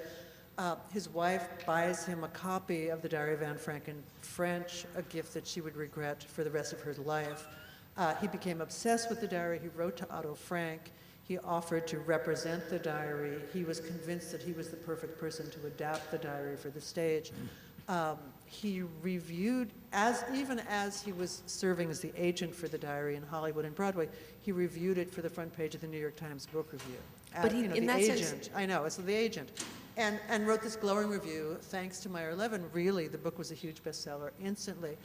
S3: His wife buys him a copy of the Diary of Anne Frank in French, a gift that she would regret for the rest of her life. He became obsessed with the diary. He wrote to Otto Frank. He offered to represent the diary. He was convinced that he was the perfect person to adapt the diary for the stage. He reviewed, even as he was serving as the agent for the diary in Hollywood and Broadway, he reviewed it for the front page of the New York Times Book Review.
S1: But he, in that sense,
S3: I know, it's the agent. And wrote this glowing review. Thanks to Meyer Levin, really, the book was a huge bestseller instantly.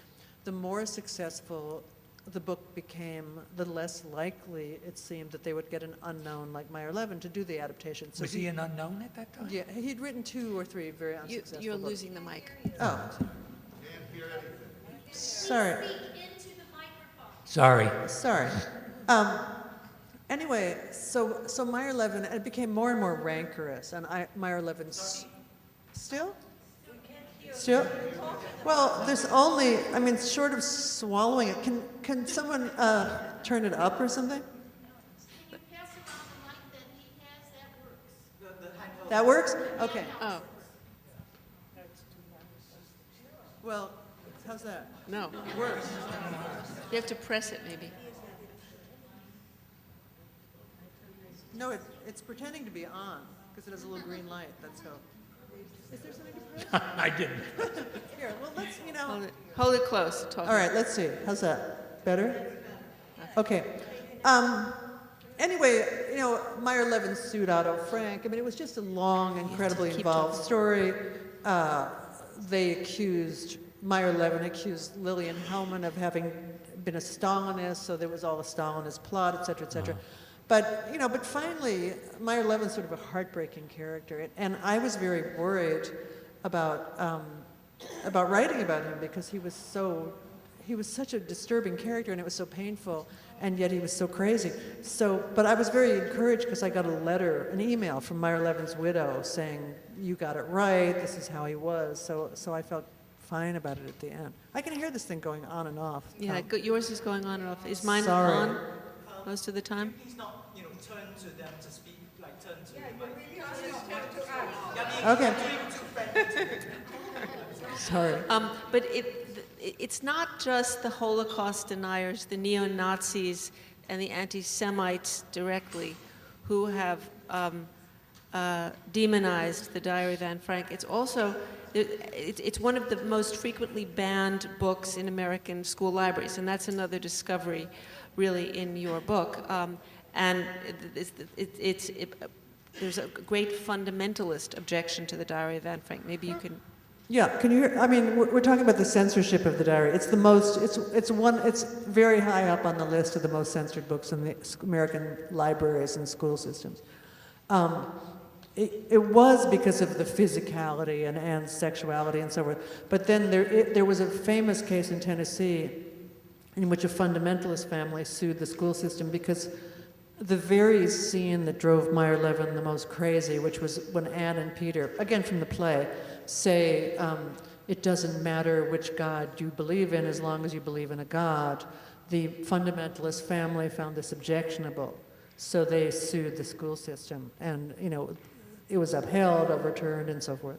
S3: The more successful the book became, the less likely it seemed that they would get an unknown like Meyer Levin to do the adaptation. So
S2: Was he an unknown at that time?
S3: Yeah, he'd written 2 or 3 very unsuccessful
S1: You're
S3: books.
S1: losing the mic.
S3: Oh. Sorry.
S2: Sorry.
S3: Sorry. Anyway, so Meyer Levin, it became more and more rancorous, and Meyer Levin still? Still? Well, there's only, I mean, short of swallowing it, can someone turn it up or something? That works? Okay.
S1: Oh,
S3: Well, how's that?
S1: no.
S3: Works.
S1: You have to press it, maybe.
S3: No, it's pretending to be on, because it has a little green light, that's how. Is there something to press?
S2: I didn't.
S3: Here, well, let's,
S1: Hold it close. Talk.
S3: All right, let's see. How's that? Better? Okay. Anyway, Meyer Levin sued Otto Frank. I mean, it was just a long, incredibly
S1: keep
S3: involved
S1: talking.
S3: story. Meyer Levin accused Lillian Hellman of having been a Stalinist, so there was all a Stalinist plot, et cetera, et cetera. But finally, Meyer Levin's sort of a heartbreaking character, and I was very worried about writing about him because he was such a disturbing character, and it was so painful, and yet he was so crazy. But I was very encouraged because I got an email from Meyer Levin's widow saying, "You got it right. This is how he was." So I felt fine about it at the end. I can hear this thing going on and off.
S1: Yeah, yours is going on and off. Is mine
S3: Sorry.
S1: on most of the time?
S5: Please not, turn to them to speak, like turn to
S3: Okay. Sorry.
S1: But it's not just the Holocaust deniers, the neo-Nazis, and the anti-Semites directly who have demonized the Diary of Anne Frank. It's also it's one of the most frequently banned books in American school libraries, and that's another discovery, really, in your book. And there's a great fundamentalist objection to the Diary of Anne Frank. Maybe you can.
S3: Yeah, can you hear? I mean, we're talking about the censorship of the diary. It's the most. It's very high up on the list of the most censored books in the American libraries and school systems. It was because of the physicality and Anne's sexuality and so forth. But then there was a famous case in Tennessee in which a fundamentalist family sued the school system because the very scene that drove Meyer Levin the most crazy, which was when Anne and Peter, again from the play, say, it doesn't matter which God you believe in as long as you believe in a God. The fundamentalist family found this objectionable, so they sued the school system. And, it was upheld, overturned, and so forth.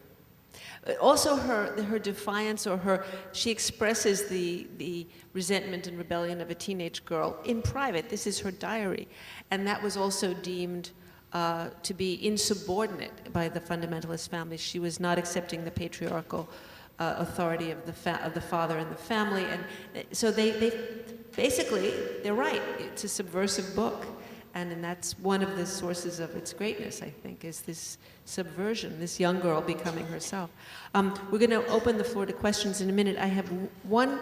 S1: Also, her defiance, or she expresses the resentment and rebellion of a teenage girl in private. This is her diary, and that was also deemed to be insubordinate by the fundamentalist family. She was not accepting the patriarchal authority of the father and the family, and so they basically, they're right. It's a subversive book. And that's one of the sources of its greatness, I think, is this subversion, this young girl becoming herself. We're going to open the floor to questions in a minute. I have one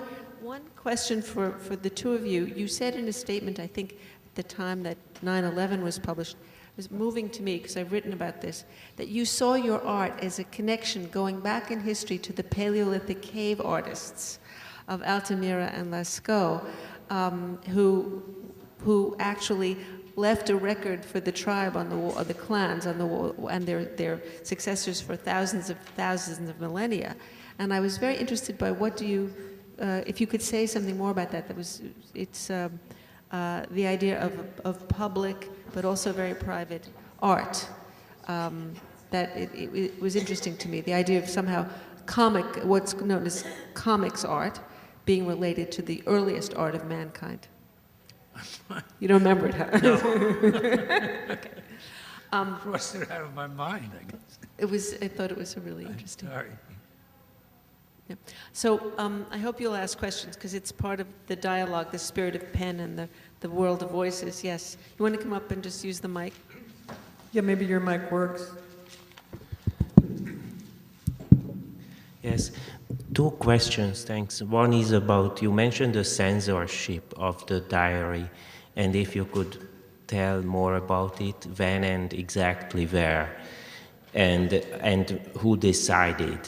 S1: question for the two of you. You said in a statement, I think, at the time that 9/11 was published, it was moving to me because I've written about this, that you saw your art as a connection going back in history to the Paleolithic cave artists of Altamira and Lascaux, who actually left a record for the tribe on the wall, or the clans on the wall, and their successors for thousands of millennia. And I was very interested by what do you, if you could say something more about that. It's the idea of public but also very private art. That it was interesting to me. The idea of somehow what's known as comics art, being related to the earliest art of mankind. You don't remember it, huh?
S2: No.
S1: Okay.
S2: Crossed it out of my mind, I guess.
S1: I thought it was really interesting.
S2: Sorry.
S1: Yeah. So I hope you'll ask questions because it's part of the dialogue, the spirit of pen and the world of voices. Yes. You want to come up and just use the mic?
S3: Yeah, maybe your mic works.
S6: Yes. two questions, thanks. One is about, you mentioned the censorship of the diary, and if you could tell more about it, when and exactly where, and who decided,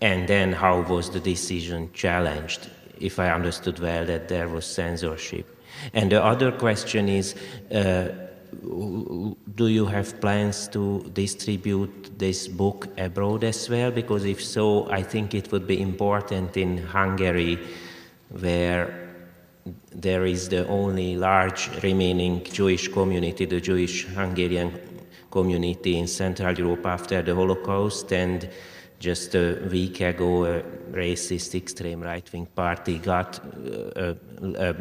S6: and then how was the decision challenged, if I understood well that there was censorship. And the other question is, do you have plans to distribute this book abroad as well? Because if so, I think it would be important in Hungary, where there is the only large remaining Jewish community, the Jewish Hungarian community in Central Europe after the Holocaust, and just a week ago a racist extreme right-wing party got a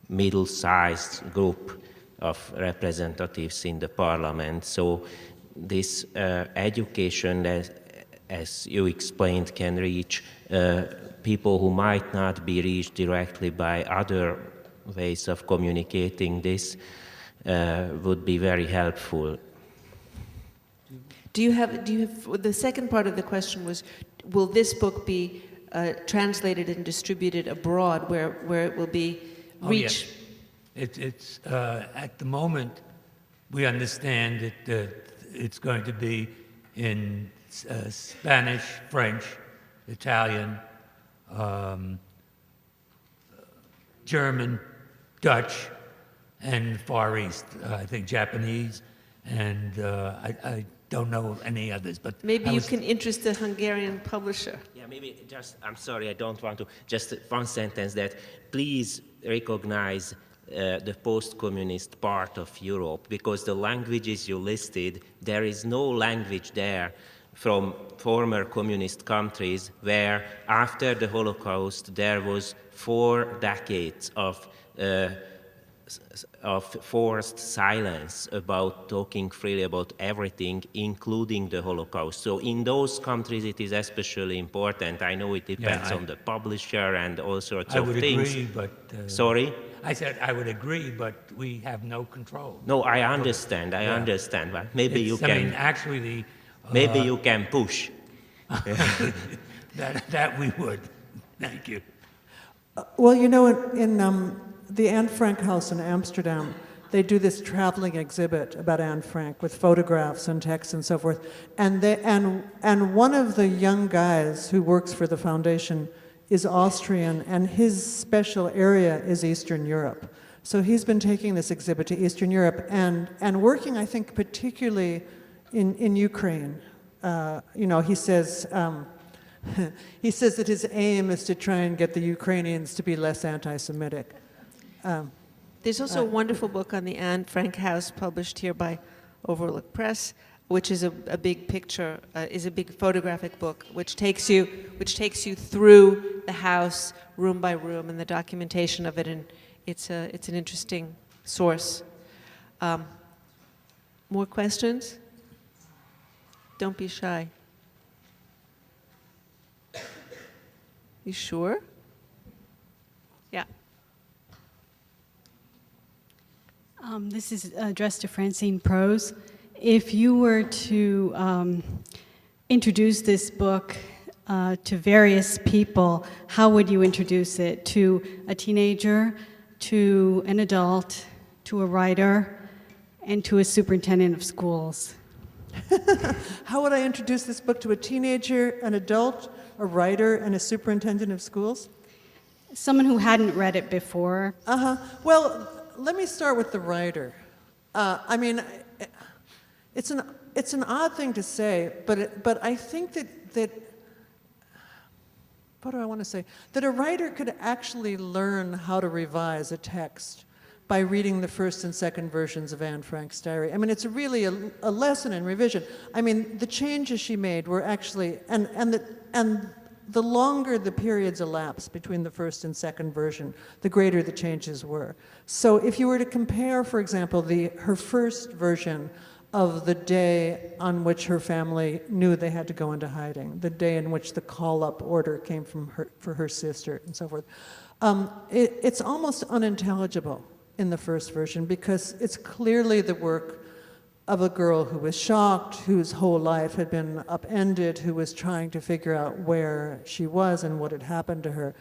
S6: middle-sized group of representatives in the parliament. So this education, as you explained, can reach people who might not be reached directly by other ways of communicating this, would be very helpful.
S1: Do you have, the second part of the question was, will this book be translated and distributed abroad where it will be reached?
S2: Oh, yes. It's at the moment, we understand that it's going to be in Spanish, French, Italian, German, Dutch, and Far East. I think Japanese, and I don't know any others. But
S1: maybe you can interest the Hungarian publisher.
S6: Yeah, maybe just, I'm sorry, I don't want to, just one sentence that please recognize the post-communist part of Europe, because the languages you listed, there is no language there from former communist countries where after the Holocaust there was 4 decades of forced silence about talking freely about everything, including the Holocaust. So in those countries it is especially important. I know it depends on the publisher and all sorts of things.
S2: I would agree, but...
S6: Sorry?
S2: I said I would agree, but we have no control.
S6: No, I understand, but maybe you can...
S2: I mean, actually the...
S6: maybe you can push.
S2: that we would. Thank you.
S3: Well, you know, in the Anne Frank house in Amsterdam, they do this traveling exhibit about Anne Frank with photographs and texts and so forth. And one of the young guys who works for the foundation is Austrian, and his special area is Eastern Europe. So he's been taking this exhibit to Eastern Europe and working, I think, particularly in Ukraine. You know, he says that his aim is to try and get the Ukrainians to be less anti-Semitic.
S1: There's also a wonderful book on the Anne Frank house published here by Overlook Press, which is a big picture, is a big photographic book, which takes you through the house, room by room, and the documentation of it, and it's an interesting source. More questions? Don't be shy. You sure? Yeah.
S7: This is addressed to Francine Prose. If you were to introduce this book to various people, how would you introduce it? To a teenager, to an adult, to a writer, and to a superintendent of schools?
S3: How would I introduce this book to a teenager, an adult, a writer, and a superintendent of schools?
S7: Someone who hadn't read it before.
S3: Well, let me start with the writer. I mean, it's an odd thing to say, but I think that what do I want to say? That a writer could actually learn how to revise a text by reading the first and second versions of Anne Frank's diary. I mean, it's really a lesson in revision. I mean, the changes she made were actually, and the longer the periods elapsed between the first and second version, the greater the changes were. So if you were to compare, for example, her first version of the day on which her family knew they had to go into hiding, the day in which the call-up order came for her sister and so forth, it's almost unintelligible in the first version because it's clearly the work a girl who was shocked, whose whole life had been upended, who was trying to figure out where she was and what had happened to her.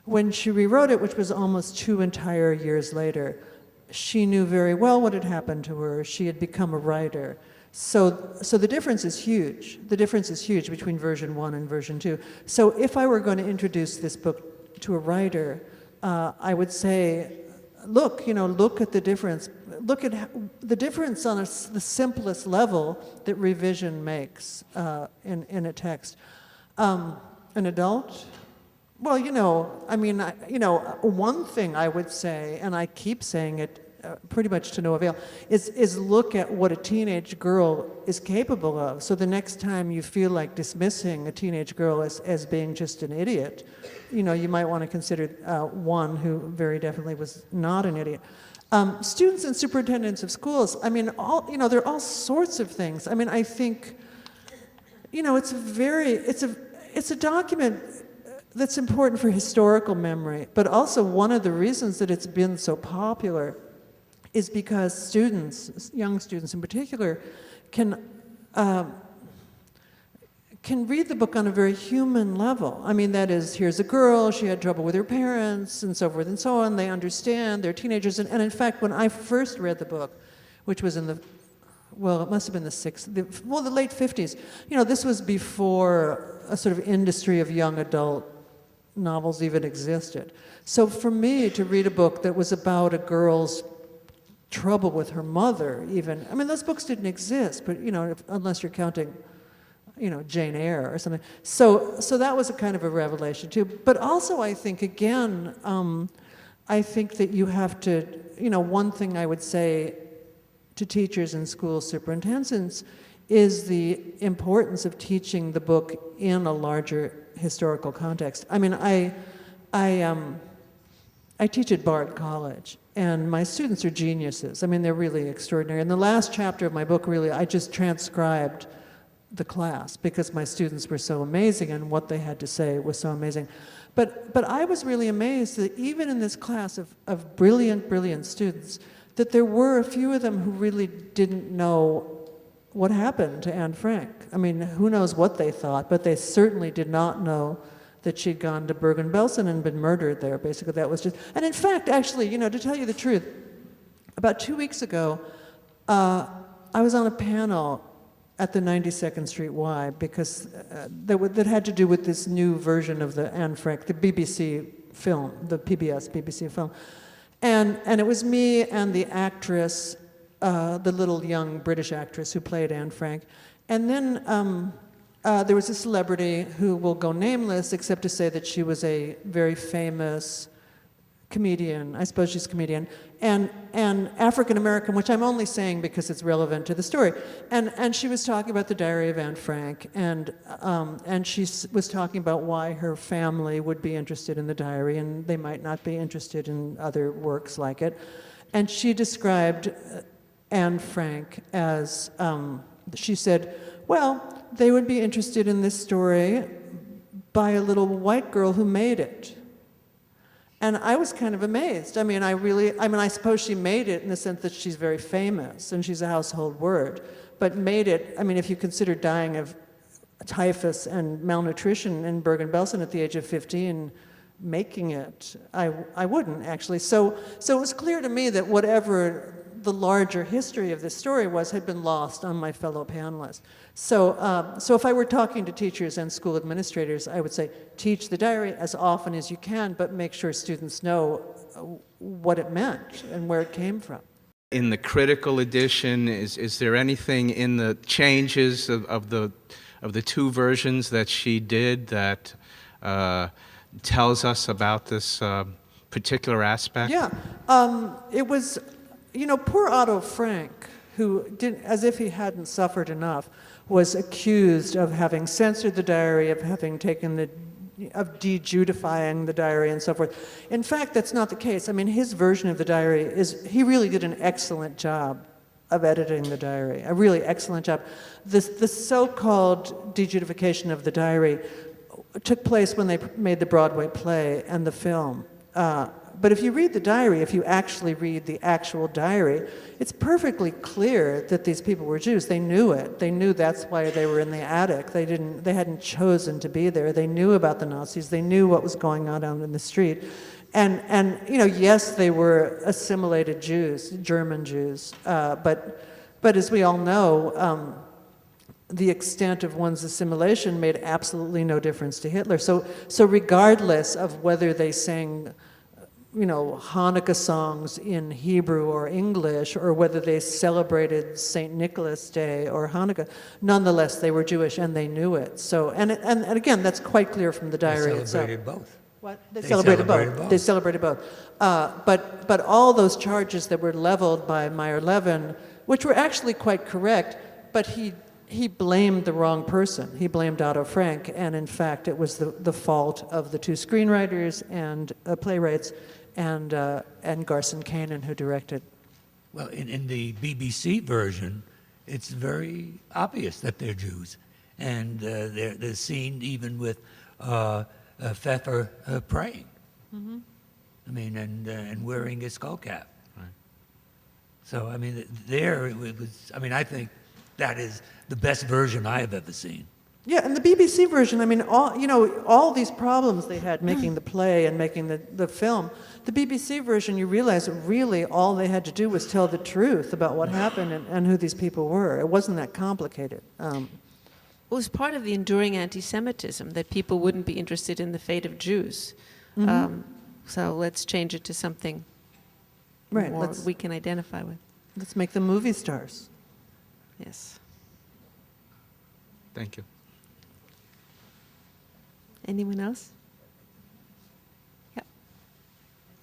S3: When she rewrote it, which was almost 2 entire years later, she knew very well what had happened to her. She had become a writer. So the difference is huge. The difference is huge between version 1 and version 2. So if I were going to introduce this book to a writer, I would say, look at the difference. Look at the difference on the simplest level that revision makes in a text. An adult, well, one thing I would say, and I keep saying it pretty much to no avail, is look at what a teenage girl is capable of. So the next time you feel like dismissing a teenage girl as being just an idiot, you might want to consider one who very definitely was not an idiot. Students and superintendents of schools, there are all sorts of things. I think, it's a document that's important for historical memory, but also one of the reasons that it's been so popular is because students, young students in particular, can read the book on a very human level. That is, here's a girl, she had trouble with her parents, and so forth and so on. They understand, they're teenagers. And in fact, when I first read the book, which was it must have been the late 50s. This was before a sort of industry of young adult novels even existed. So for me to read a book that was about a girl's trouble with her mother, even, those books didn't exist, but unless you're counting Jane Eyre or something. So that was a kind of a revelation too. But also I think, again, I think that you have to, one thing I would say to teachers and school superintendents is the importance of teaching the book in a larger historical context. I teach at Bard College, and my students are geniuses. They're really extraordinary. In the last chapter of my book, really, I just transcribed the class because my students were so amazing and what they had to say was so amazing. But I was really amazed that even in this class of brilliant students, that there were a few of them who really didn't know what happened to Anne Frank. Who knows what they thought, but they certainly did not know that she'd gone to Bergen-Belsen and been murdered there. Basically, that was just... And in fact, actually, to tell you the truth, about 2 weeks ago, I was on a panel at the 92nd Street Y because that had to do with this new version of the Anne Frank, the BBC film, the PBS BBC film. And it was me and the actress, the little young British actress who played Anne Frank. And then there was a celebrity who will go nameless, except to say that she was a very famous comedian. I suppose she's a comedian. And African-American, which I'm only saying because it's relevant to the story. And she was talking about the Diary of Anne Frank, and she was talking about why her family would be interested in the diary, and they might not be interested in other works like it. And she described Anne Frank as, she said, well, they would be interested in this story by a little white girl who made it. And I was kind of amazed. I suppose she made it in the sense that she's very famous and she's a household word, but made it, if you consider dying of typhus and malnutrition in Bergen-Belsen at the age of 15, making it, I wouldn't actually. So it was clear to me that whatever the larger history of this story had been lost on my fellow panelists. So if I were talking to teachers and school administrators, I would say, teach the diary as often as you can, but make sure students know what it meant and where it came from.
S8: In the critical edition, is there anything in the changes of the two versions that she did that tells us about this particular aspect?
S3: Yeah, it was, poor Otto Frank, who didn't, as if he hadn't suffered enough, was accused of having censored the diary, of having of de-Judifying the diary and so forth. In fact, that's not the case. His version of the diary he really did an excellent job of editing the diary, a really excellent job. The so-called de-Judification of the diary took place when they made the Broadway play and the film. But if you read the diary, if you actually read the actual diary, it's perfectly clear that these people were Jews. They knew it. They knew that's why they were in the attic. They hadn't chosen to be there. They knew about the Nazis. They knew what was going on out in the street. And yes, they were assimilated Jews, German Jews. But as we all know, the extent of one's assimilation made absolutely no difference to Hitler. So regardless of whether they sang, Hanukkah songs in Hebrew or English, or whether they celebrated St. Nicholas Day or Hanukkah, nonetheless they were Jewish and they knew it. So and again, that's quite clear from the diary itself.
S2: They celebrated both.
S3: What?
S2: They celebrated both.
S3: They celebrated both. But all those charges that were leveled by Meyer-Levin, which were actually quite correct, but he blamed the wrong person. He blamed Otto Frank, and in fact, it was the fault of the two screenwriters and playwrights and Garson Kanin, who directed.
S2: Well, in the BBC version, it's very obvious that they're Jews, and they're seen even with Pfeffer praying. Mm-hmm. I mean, and wearing a skull cap. Right. So I mean, it was. I mean, I think that is the best version I have ever seen.
S3: Yeah, and the BBC version, I mean, all these problems they had making the play and making the film, the BBC version, you realize that really all they had to do was tell the truth about what happened and who these people were. It wasn't that complicated.
S1: It was part of the enduring anti-Semitism that people wouldn't be interested in the fate of Jews. Mm-hmm. So let's change it to something more we can identify with.
S3: Let's make them movie stars.
S1: Yes.
S8: Thank you.
S1: Anyone else? Yep.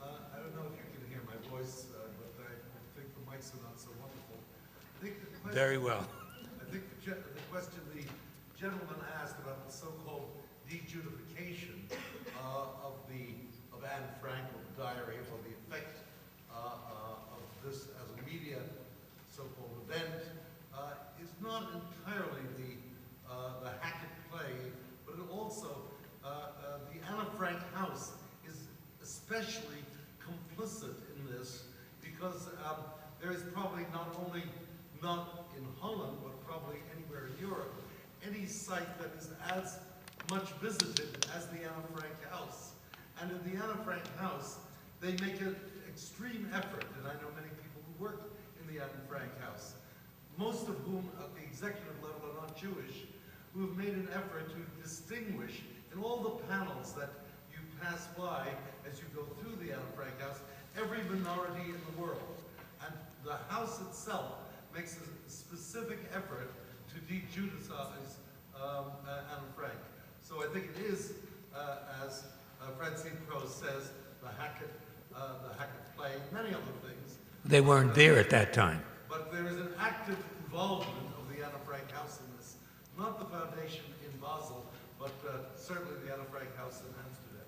S9: I don't know if you can hear my voice, but I think the mics are not so wonderful. I think the question,
S2: Very well.
S9: I think the question the gentleman asked about the so-called de-Judification of Anne Frank, of the diary, or the effect of this as a media so-called event is not entirely the Hackett play, but also the Anne Frank house is especially complicit in this because there is probably not in Holland, but probably anywhere in Europe, any site that is as much visited as the Anne Frank house. And in the Anne Frank house, they make an extreme effort, and I know many people who work in the Anne Frank house, most of whom at the executive level are not Jewish, who have made an effort to distinguish in all the panels that you pass by as you go through the Anne Frank house, every minority in the world. And the house itself makes a specific effort to de-Judicize Anne Frank. So I think it is, as Francine Prose says, the Hackett play, many other things.
S2: They weren't there at that time.
S9: But there is an active involvement of the Anne Frank house in this. Not the foundation in Basel, but certainly the Anne Frank house in Amsterdam.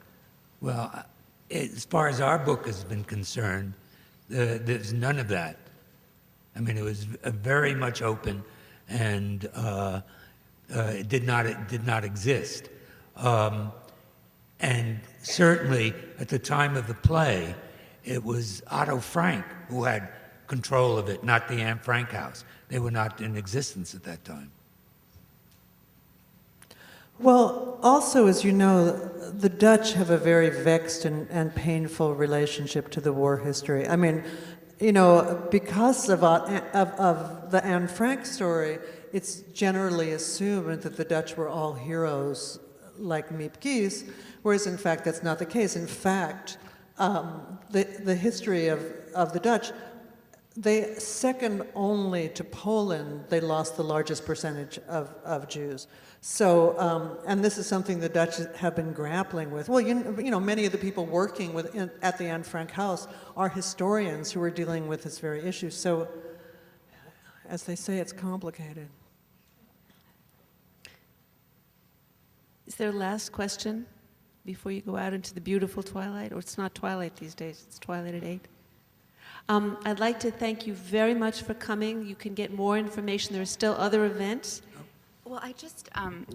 S2: Well, as far as our book has been concerned, there's none of that. I mean, it was very much open, and it did not exist. And certainly, at the time of the play, it was Otto Frank who had control of it, not the Anne Frank house. They were not in existence at that time.
S3: Well, also, as you know, the Dutch have a very vexed and painful relationship to the war history. I mean, because of the Anne Frank story, it's generally assumed that the Dutch were all heroes like Miep Kies, whereas in fact that's not the case. In fact, the history of the Dutch, they, second only to Poland, they lost the largest percentage of Jews. So, and this is something the Dutch have been grappling with. Well, many of the people working at the Anne Frank house are historians who are dealing with this very issue. So, as they say, it's complicated.
S1: Is there a last question before you go out into the beautiful twilight? Or it's not twilight these days, it's twilight at 8. I'd like to thank you very much for coming. You can get more information. There are still other events.
S10: Well,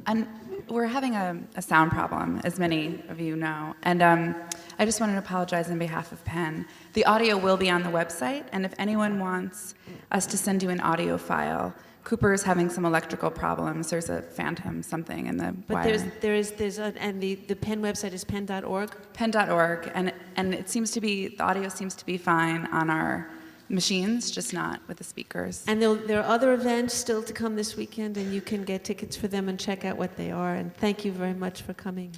S10: and we're having a sound problem, as many of you know, and I just wanted to apologize on behalf of Penn. The audio will be on the website, and if anyone wants us to send you an audio file, Cooper is having some electrical problems. There's a phantom something in the
S1: But
S10: wire.
S1: and the Penn website is penn.org?
S10: Penn.org, and it seems to be, the audio seems to be fine on our machines, just not with the speakers.
S1: And there are other events still to come this weekend, and you can get tickets for them and check out what they are. And thank you very much for coming.